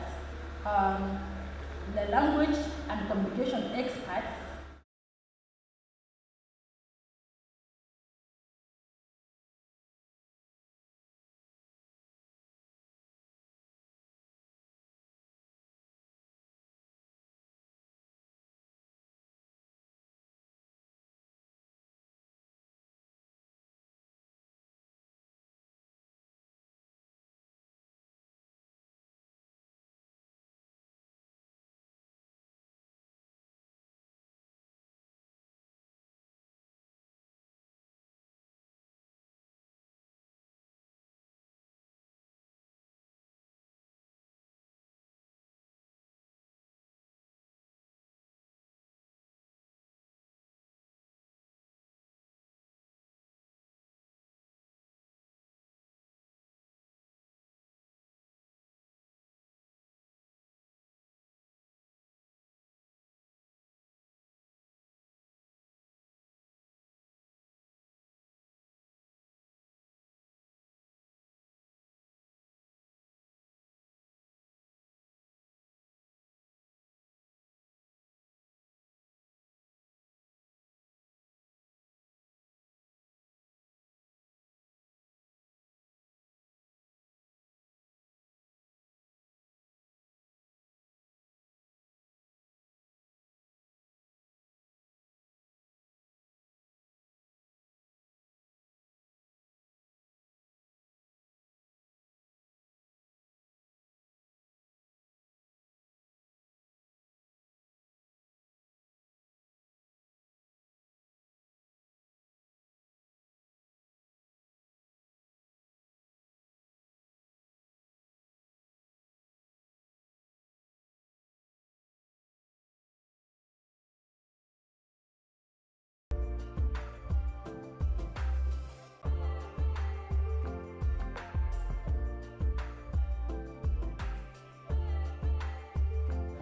the language and communication experts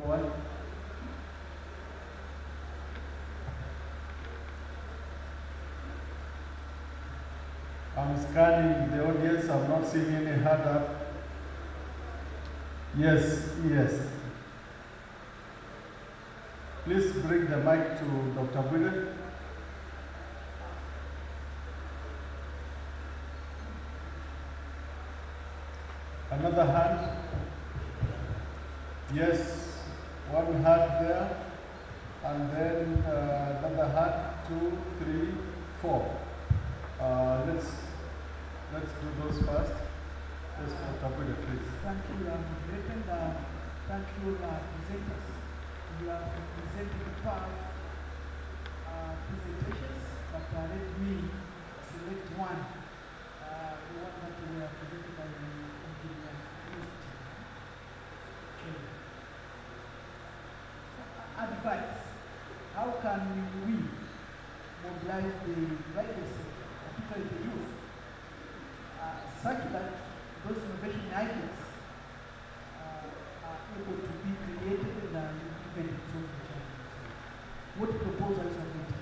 one. I'm scanning the audience. I'm not seeing any hand up. Yes, yes. Please bring the mic to Dr. Bonde. Another hand. Yes, one hand there. And then another hand, 2, 3, 4. Let's do those first. Let's Dr. Bonde, please. Thank you, Director, and thank you, presenters. You have presented the past presentations, but let me select one, the one that were presented by the engineer. Advice: how can we mobilize the private sector, particularly the youth, such that those innovation ideas are able to be created and implemented so much? What proposals are made?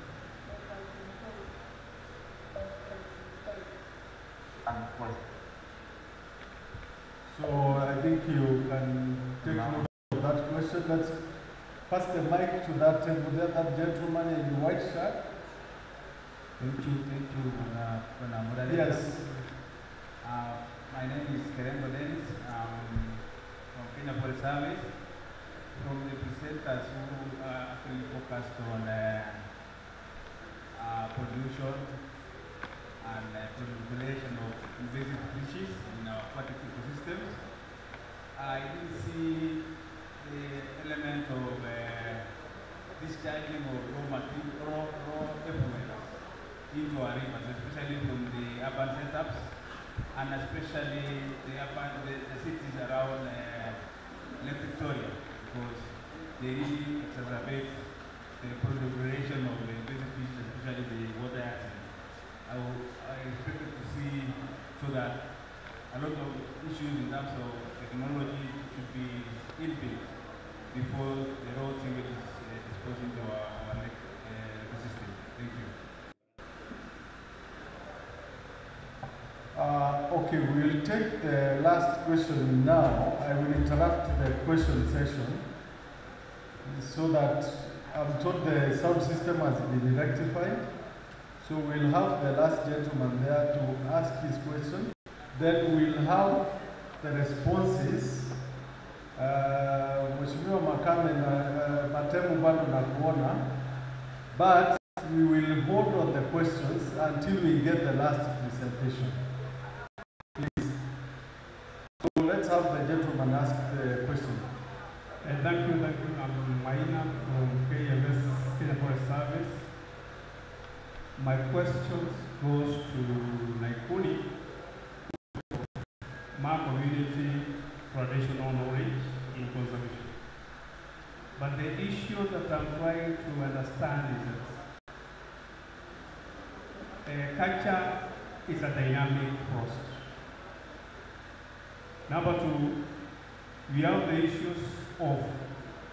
So I think you can take note of that question. Let's pass the mic to that table there, that gentleman in the white shirt. Thank you, Madam. Yes. My name is Bonde. From Kenya Forest Service. From the presenters who actually focused on pollution and proliferation of invasive species in our aquatic ecosystems, I didn't see the element of discharging of raw effluents into our rivers, especially from the urban setups, and especially the cities around Lake Victoria, because they really exacerbate the proliferation of the invasive species, especially the water hyacinth. I expected to see so that a lot of issues in terms of technology should be inbuilt before the raw sewage is disposed into our lake ecosystem. Thank you. Okay, we'll take the last question now. I will interrupt the question session so that I'm told the sound system has been rectified. So we'll have the last gentleman there to ask his question. Then we'll have the responses. Mheshimiwa Makame na Matemu bado na kuona, but we will hold on the questions until we get the last presentation. Please. So let's have the gentleman ask the question. Thank you. I'm Maina from KFS, Kenya Forest Service. My question goes to Naikuni, my community traditional knowledge in conservation. But the issue that I'm trying to understand is that culture is a dynamic process. Number two, we have the issues of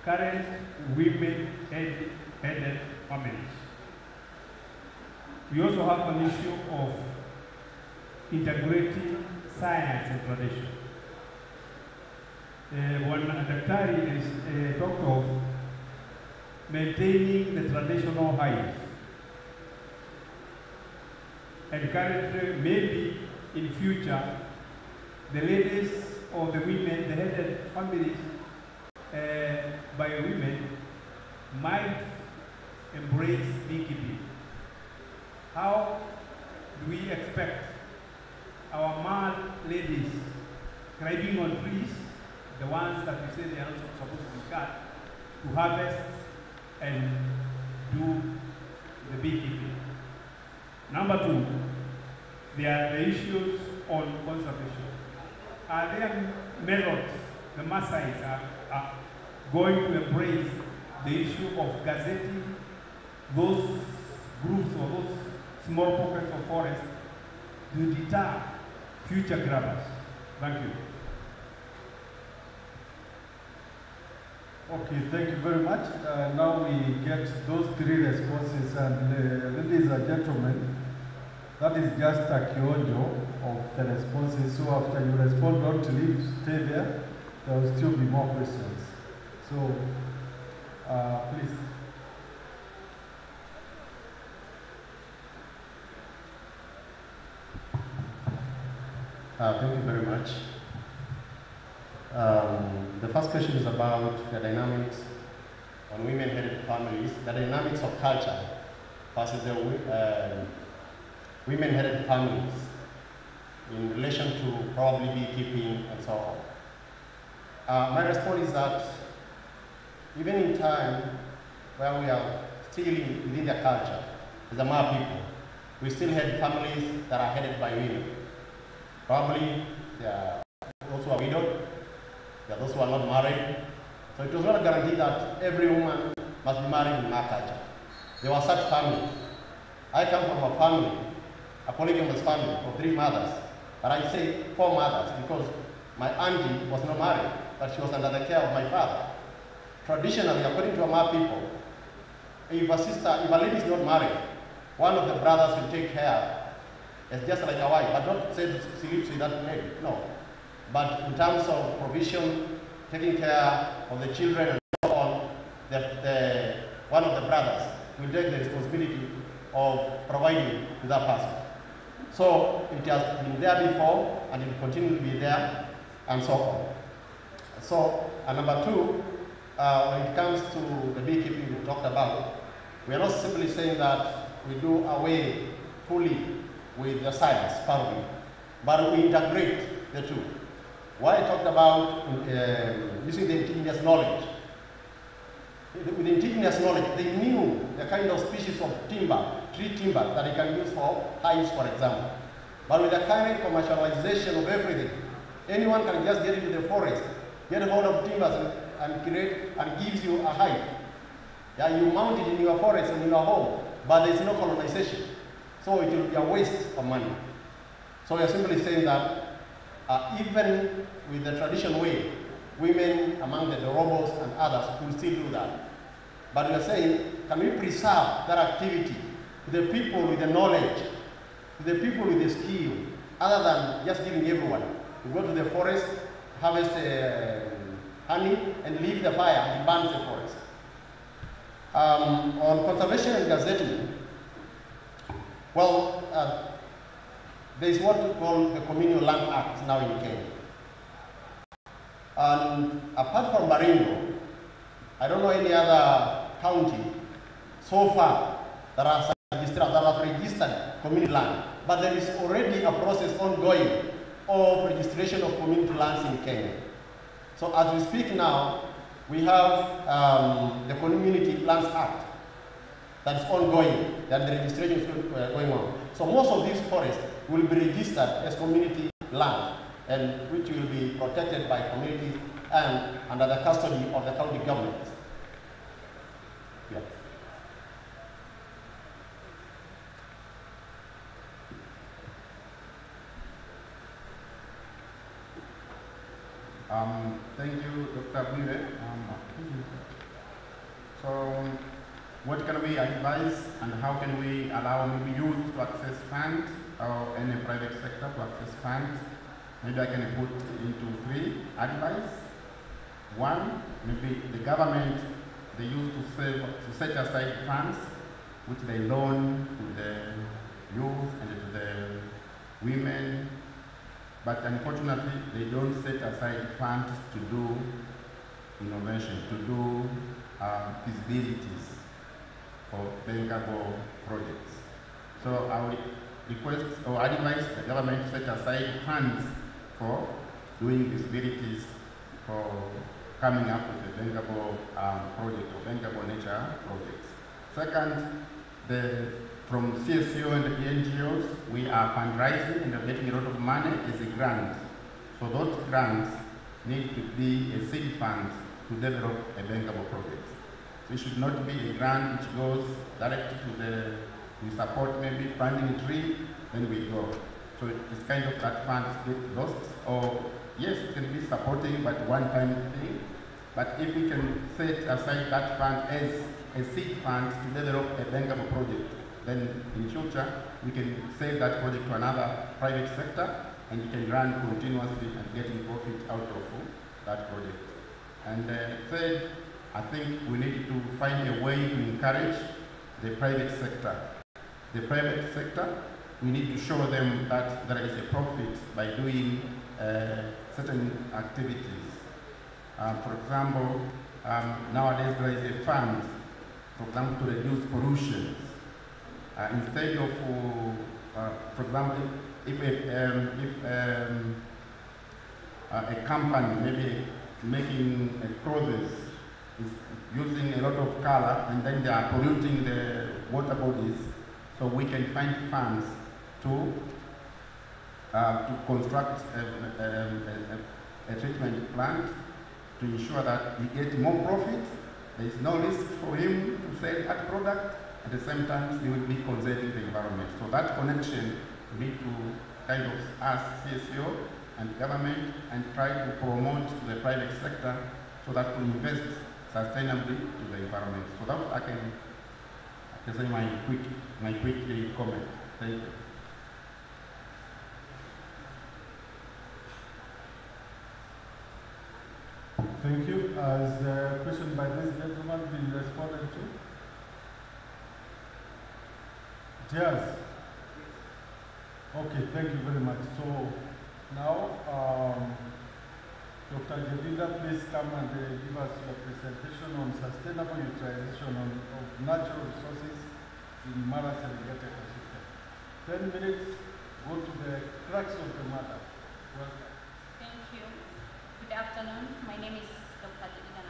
current women-headed families. We also have an issue of integrating science and tradition. When Daktari is talked of maintaining the traditional highs, and currently, maybe in future, the ladies or the women, the headed families by women might embrace beekeeping. How do we expect our mad ladies climbing on trees, the ones that we say they are not supposed to be cut, to harvest and do the beekeeping? Number two, there are the issues on conservation. Are there methods the Maasais are going to embrace the issue of gazetting those groups or those small pockets of forest to deter future grabbers? Thank you. Okay, thank you very much. Now we get those three responses, and ladies and gentlemen, that is just a kionjo of the responses. So after you respond, don't leave, stay there. There will still be more questions. So, please. Thank you very much. The first question is about the dynamics on women-headed families, the dynamics of culture versus the women-headed families in relation to probably beekeeping and so on. My response is that even in time where we are still within the culture, as the Ma people, we still had families that are headed by women. Probably there are those who are widowed, there are those who are not married. So it was not a guarantee that every woman must be married in our culture. There were such families. I come from a family, a polygamous family of 3 mothers, but I say 4 mothers because my auntie was not married, but she was under the care of my father. Traditionally, according to our people, if a lady is not married, one of the brothers will take care. It's just like a wife, but not say she lives with that lady, no. But in terms of provision, taking care of the children and so on, one of the brothers will take the responsibility of providing to that person. So it has been there before, and it will continue to be there, and so on. So, and number 2, when it comes to the beekeeping we talked about, we are not simply saying that we do away fully with the science part of it, but we integrate the two. What I talked about using the indigenous knowledge. With indigenous knowledge, they knew the kind of species of timber, tree timber, that they can use for hives, for example. But with the current commercialization of everything, anyone can just get into the forest, get a hold of timbers and create and gives you a hive. Yeah, you mount it in your forest and in your home, but there is no colonization. So it will be a waste of money. So we are simply saying that even with the traditional way, women among the Dorobos and others will still do that. But we are saying, can we preserve that activity to the people with the knowledge, to the people with the skill, other than just giving everyone? You go to the forest, harvest honey, and leave the fire and burn the forest. On conservation and gazetting, well, there is what we call the Communal Land Act now in Kenya. And apart from Baringo, I don't know any other county so far that has registered community land. But there is already a process ongoing of registration of community lands in Kenya. So as we speak now, we have the Community Lands Act that is ongoing, that the registration is going on. So most of these forests will be registered as community land, and which will be protected by communities and under the custody of the county government. Yeah. Thank you, Dr. Bonde. So, what can we advise and how can we allow maybe youth to access funds or any private sector to access funds? Maybe I can put into 3 advice. 1, maybe the government, they used to set aside funds which they loan to the youth and to the women, but unfortunately they don't set aside funds to do innovation, to do feasibilities for bankable projects. So I would request or advise the government to set aside funds for doing feasibilities, for coming up with a bankable project or bankable nature projects. Second, from CSO and the NGOs, we are fundraising and are getting a lot of money as a grant. So those grants need to be a seed fund to develop a bankable project. So it should not be a grant which goes directly to we support maybe planting a tree, then we go. So it's kind of that funds get lost, or yes, it can be supporting, but one-time thing. But if we can set aside that fund as a seed fund to develop a bankable project, then in future we can sell that project to another private sector and we can run continuously and getting profit out of that project. And third, I think we need to find a way to encourage the private sector. The private sector, we need to show them that there is a profit by doing certain activities. For example, nowadays there is a fund, for example, to reduce pollution. Instead of, for example, if a company maybe making clothes is using a lot of color and then they are polluting the water bodies, so we can find funds to construct a treatment plant to ensure that he gets more profit. There is no risk for him to sell that product. At the same time, he will be conserving the environment. So that connection, we need to kind of ask CSO and government and try to promote to the private sector so that we invest sustainably to the environment. So that I can say my quick comment. Thank you. Thank you. Has the question by this gentleman been responded to? Yes. Okay, thank you very much. So now, Dr. Jadida, please come and give us your presentation on sustainable utilization of natural resources in Mara Serengeti ecosystem. 10 minutes, go to the crux of the matter. Welcome. Thank you. Good afternoon. My name is Dr. Jadida.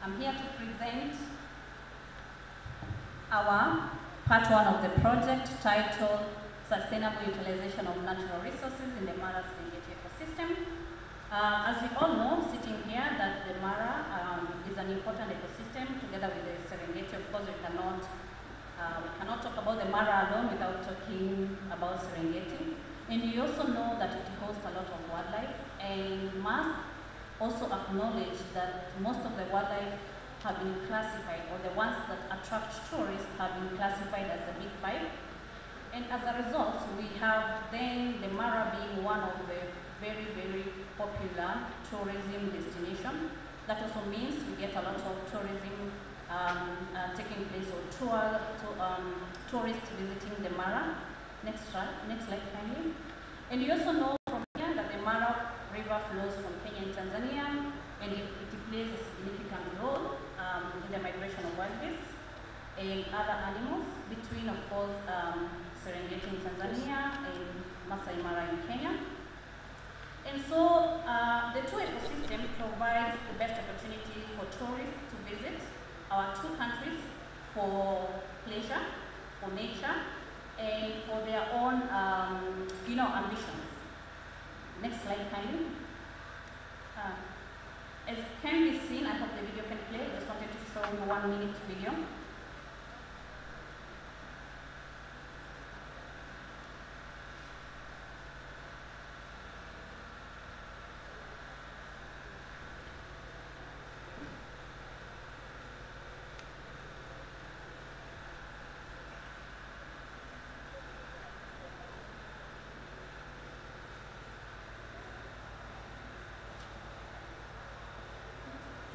I'm here to present our part one of the project titled Sustainable Utilization of Natural Resources in the Mara Serengeti ecosystem. As we all know, sitting here, that the Mara is an important ecosystem together with the Serengeti. Of course, we cannot talk about the Mara alone without talking about Serengeti. And you also know that it hosts a lot of wildlife, and must also acknowledge that most of the wildlife have been classified, or the ones that attract tourists have been classified as the Big Five. And as a result, we have then the Mara being one of the very, very popular tourism destination. That also means we get a lot of tourism taking place, or tourists visiting the Mara. Next slide, kindly. And you also know from here that the Mara River flows from Kenya and Tanzania, and it plays a significant role in the migration of wild beasts and other animals between, of course, Serengeti in Tanzania and Masai Mara in Kenya. And so the two ecosystems provide the best opportunity for tourists to visit our two countries for pleasure, for nature, and for their own, ambitions. Next slide, kindly. As can be seen, I hope the video can play. I just wanted to show you 1 minute video.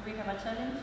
Do we have a challenge?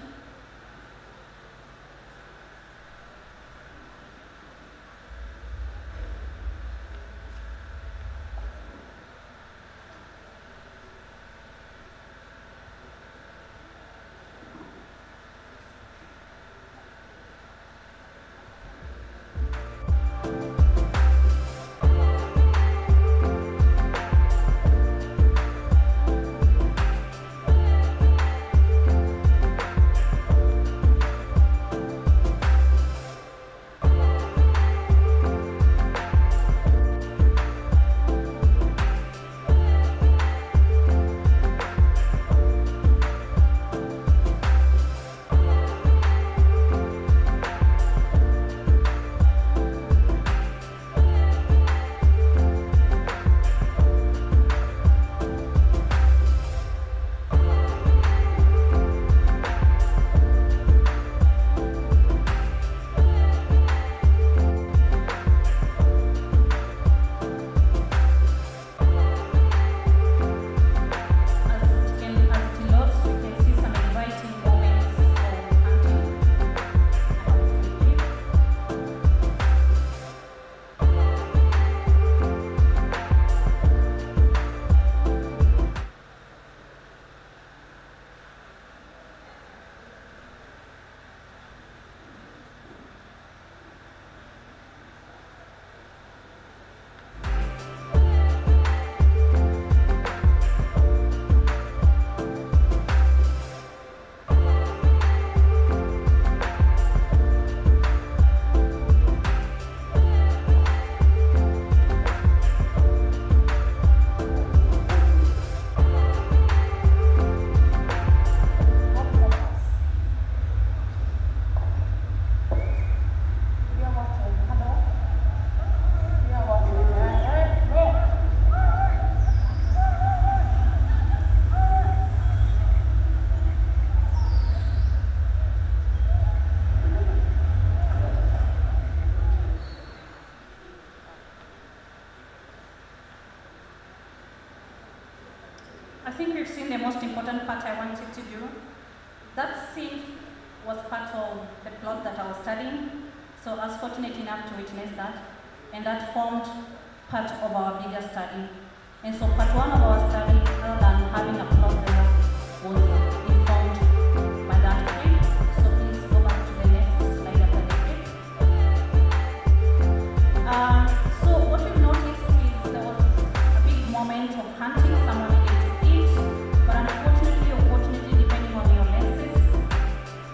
I think we've seen the most important part I wanted to do. That scene was part of the plot that I was studying, so I was fortunate enough to witness that, and that formed part of our bigger study. And so part one of our study, rather than having a plot there, was informed by that clip. So please go back to the next slide after the clip. So what we've noticed is there was a big moment of hunting. Someone needed to eat, but unfortunately or fortunately, depending on your lenses,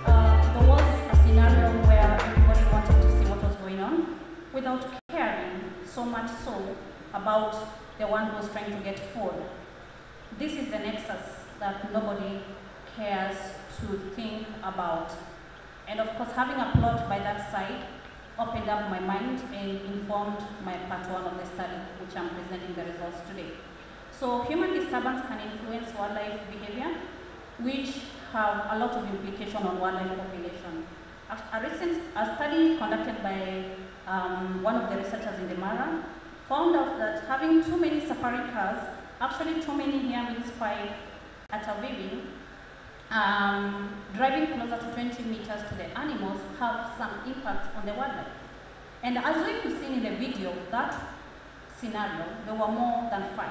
there was a scenario where everybody wanted to see what was going on without caring so much so about the one who was trying to get food. This is the nexus that nobody cares to think about. And of course, having a plot by that side opened up my mind and informed my part one of the study, which I'm presenting the results today. So human disturbance can influence wildlife behavior, which have a lot of implication on wildlife population. A study conducted by one of the researchers in the Mara found out that having too many safari cars, actually too many here means 5 at a viewing, driving closer to 20 meters to the animals have some impact on the wildlife. And as we've seen in the video, that scenario, there were more than 5,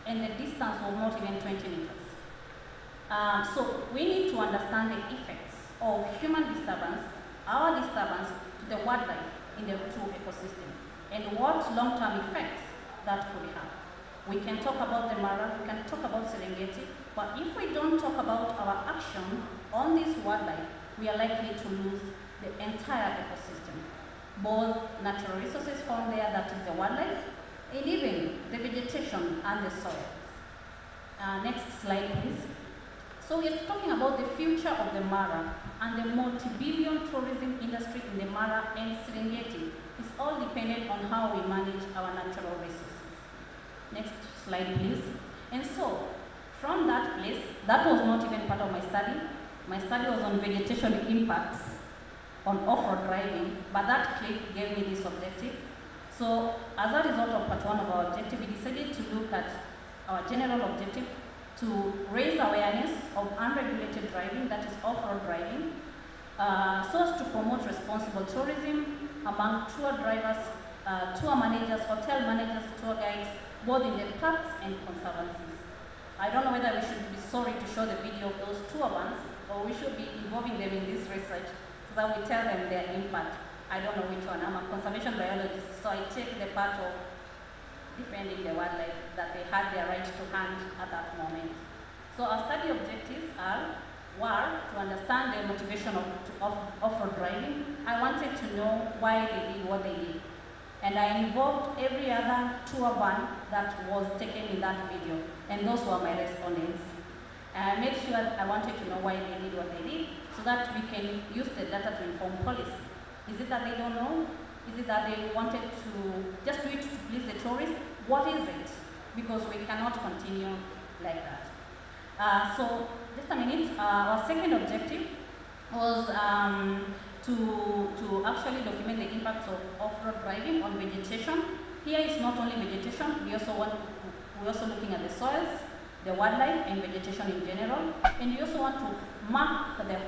and the distance was not even 20 meters. So we need to understand the effects of human disturbance, our disturbance to the wildlife in the two ecosystems, and what long-term effects that could have. We can talk about the Mara, we can talk about Serengeti, but if we don't talk about our action on this wildlife, we are likely to lose the entire ecosystem. Both natural resources found there, that is the wildlife, and even the vegetation and the soil. Next slide, please. So we're talking about the future of the Mara and the multi-billion tourism industry in the Mara and Serengeti. It's all dependent on how we manage our natural resources. Next slide, please. And so, from that place, that was not even part of my study. My study was on vegetation impacts on off-road driving, but that clip gave me this objective. So, as a result of part one of our objective, we decided to look at our general objective to raise awareness of unregulated driving, that is off-road driving, so as to promote responsible tourism among tour drivers, tour managers, hotel managers, tour guides, both in the parks and conservancies. I don't know whether we should be sorry to show the video of those tour ones, or we should be involving them in this research so that we tell them their impact. I don't know which one. I'm a conservation biologist, so I take the part of defending the wildlife that they had their right to hunt at that moment. So our study objectives were to understand the motivation of off-road driving. I wanted to know why they did what they did. And I involved every other tour van that was taken in that video, and those were my respondents. I made sure I wanted to know why they did what they did, so that we can use the data to inform policy. Is it that they don't know? Is it that they wanted to just do it to please the tourists? What is it? Because we cannot continue like that. So, just a minute, our second objective was to actually document the impacts of off-road driving on vegetation. Here is not only vegetation, we're also looking at the soils, the wildlife and vegetation in general, and we also want to mark the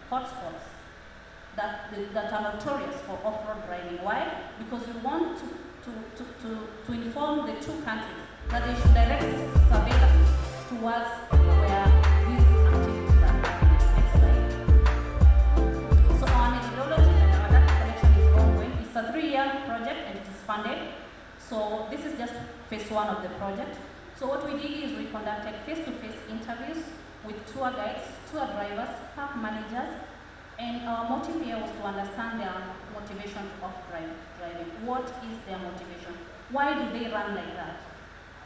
hotspots that are notorious for off-road driving. Why? Because we want to inform the two countries that they should direct surveillance towards where these activities are happening. Next slide. So our methodology and our data collection is ongoing. It's a 3-year project and it is funded. So this is just phase 1 of the project. So what we did is we conducted face-to-face interviews with tour guides, tour drivers, park managers, and our motive here was to understand their motivation of driving. What is their motivation? Why do they run like that?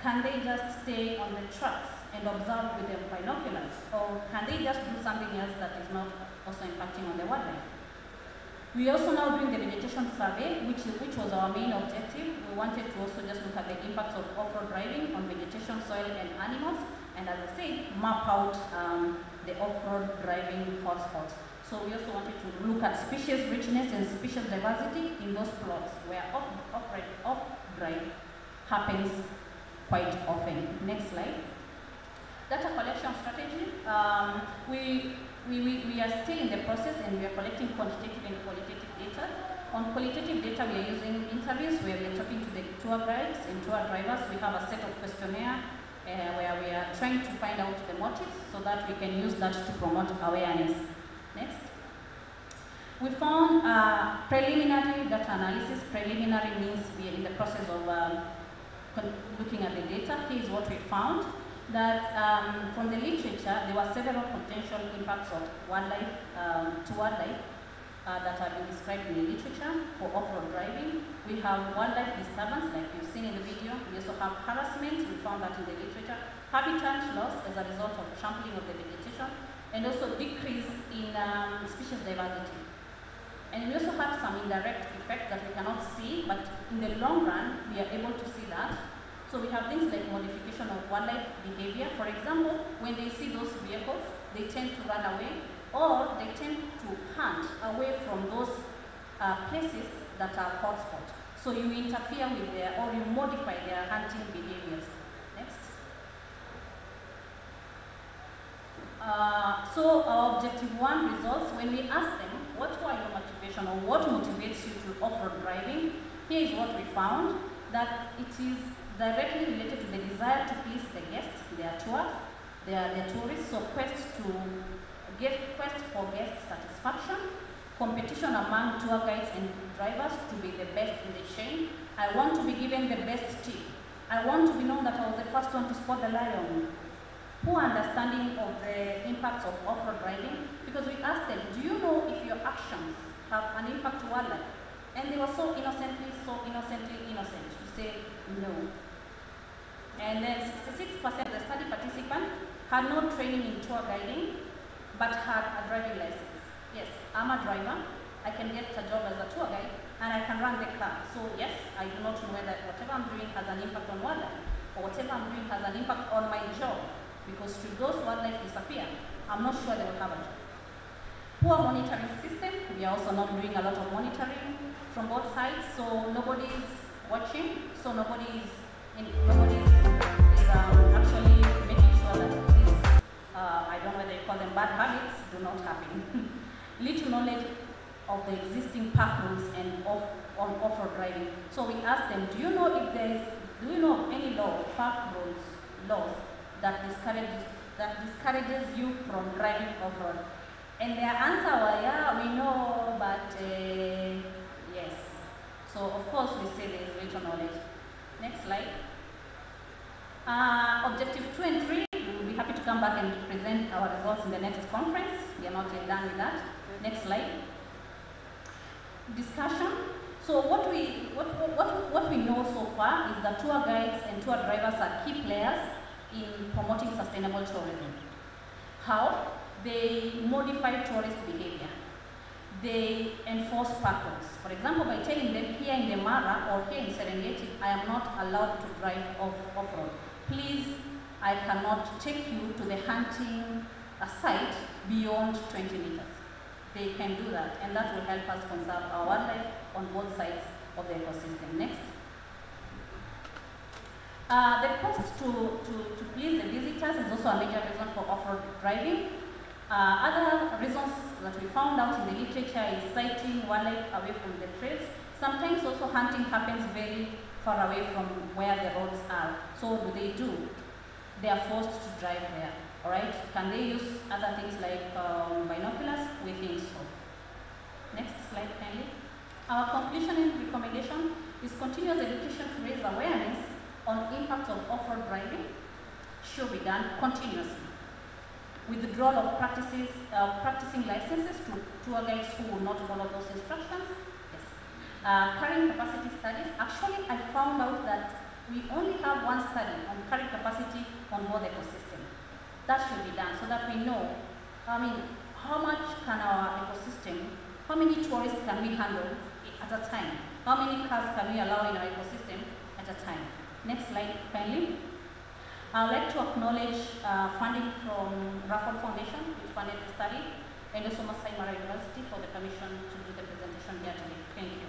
Can they just stay on the tracks and observe with their binoculars? Or can they just do something else that is not also impacting on the wildlife? We also now doing the vegetation survey, which was our main objective. We wanted to also just look at the impacts of off-road driving on vegetation, soil, and animals, and as I said, map out the off-road driving hotspots. So we also wanted to look at species richness and species diversity in those plots where off-drive happens quite often. Next slide. Data collection strategy. We are still in the process and we are collecting quantitative and qualitative data. On qualitative data, we are using interviews where we are talking to the tour guides and tour drivers. We have a set of questionnaire where we are trying to find out the motives so that we can use that to promote awareness. Next. We found preliminary data analysis. Preliminary means we are in the process of looking at the data. Here is what we found, that from the literature, there were several potential impacts of wildlife to wildlife that have been described in the literature for off-road driving. We have wildlife disturbance, like you've seen in the video. We also have harassment, we found that in the literature. Habitat loss as a result of trampling of the vegetation, and also decrease in species diversity. And we also have some indirect effects that we cannot see, but in the long run, we are able to see that. So we have things like modification of wildlife behavior. For example, when they see those vehicles, they tend to run away, or they tend to hunt away from those places that are hotspots. So you interfere with their, or you modify their hunting behaviors. Next. So our objective 1 results, when we ask them, what were your motivation or what motivates you to off-road driving? Here is what we found, that it is directly related to the desire to please the guests, their tour, their tourists, so quest for guest satisfaction, competition among tour guides and drivers to be the best in the chain. I want to be given the best tip. I want to be known that I was the first one to spot the lion. Poor understanding of the impacts of off-road driving, because we asked them, do you know if your actions have an impact to wildlife? And they were so innocently innocent to say no. And then 66% of the study participants had no training in tour guiding, but had a driving license. Yes, I'm a driver, I can get a job as a tour guide, and I can run the car. So yes, I do not know whether whatever I'm doing has an impact on wildlife, or whatever I'm doing has an impact on my job. Because should those wildlife disappear, I'm not sure they will have a job. Poor monitoring system. We are also not doing a lot of monitoring from both sides, so nobody is watching, so nobody is actually making sure that these, I don't know whether you call them bad habits, do not happen. Little knowledge of the existing park rules and off-road driving. So we asked them, do you know of any park rules, laws that discourages you from driving off-road? And their answer was, yeah, we know, but yes. So of course we say there is little knowledge. Next slide. Objective 2 and 3, we will be happy to come back and present our results in the next conference. We are not yet done with that. Next slide. Discussion. So what we know so far is that tour guides and tour drivers are key players in promoting sustainable tourism. How? They modify tourist behavior. They enforce park rules. For example, by telling them here in the Mara or here in Serengeti, I am not allowed to drive off-road. Please, I cannot take you to the hunting site beyond 20 meters. They can do that, and that will help us conserve our wildlife on both sides of the ecosystem. Next. The cost to please the visitors is also a major reason for off-road driving. Other reasons that we found out in the literature is sighting wildlife away from the trails. Sometimes also hunting happens very far away from where the roads are. So what do? They are forced to drive there. All right? Can they use other things like binoculars? We think so. Next slide, kindly. Our conclusion and recommendation is continuous education to raise awareness on impacts of off-road driving should be done continuously. Withdrawal of practicing licenses to tour guides who will not follow those instructions. Yes. Carrying capacity studies. Actually, I found out that we only have one study on carrying capacity on board the ecosystem. That should be done so that we know, how much can our ecosystem, how many tourists can we handle at a time? How many cars can we allow in our ecosystem at a time? Next slide, kindly. I would like to acknowledge funding from Raffle Foundation, which funded the study, and also Masai Mara University for the permission to do the presentation here today. Thank you.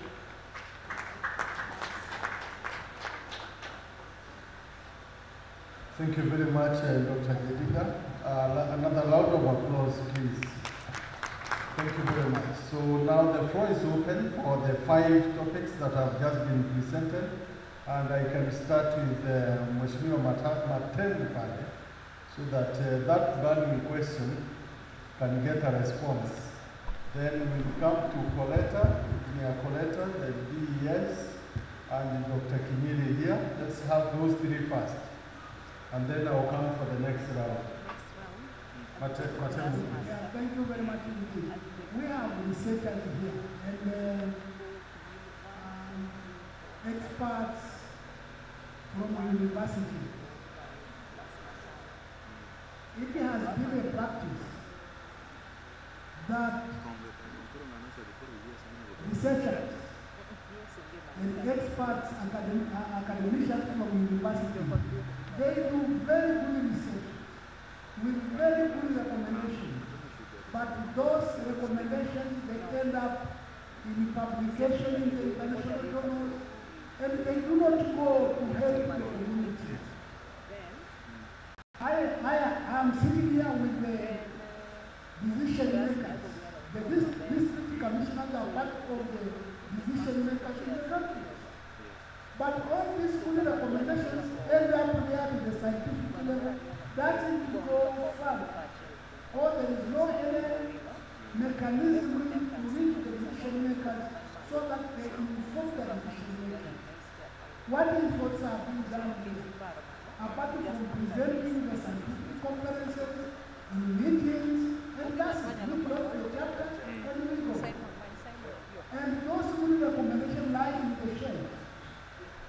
Thank you very much, Dr. Jediga. Another round of applause, please. Thank you very much. So now the floor is open for the 5 topics that have just been presented. And I can start with Mheshimiwa Matendo pale, so that that burning question can get a response. Then we'll come to Coletta, Engineer Coletta, the DES, and Dr. Kimili here. Let's have those 3 first. And then I'll come for the next round. Matendo. Yeah, thank you very much indeed. We have researchers here and experts from the university. It has been a practice that researchers and experts, academicians from university, they do very good research with very good recommendations. But those recommendations, they end up in publication in the international journals, and they do not go to help the community. I am sitting here with the decision makers. The district commissioners are part of the decision makers in the country. But all these good recommendations end up there to the scientific level. That is to go further. Or there is no any mechanism to reach the decision makers so that they inform the decision makers. What is what's being done here? Apart from presenting the scientific conferences, in meetings, and that's it. We close the chapter and we go. And those good recommendations lie in the shelf.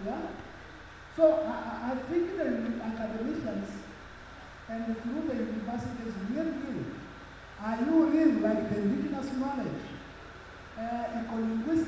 Yeah? So I think the academicians and through the universities really are you real like the indigenous knowledge, ecolinguistics,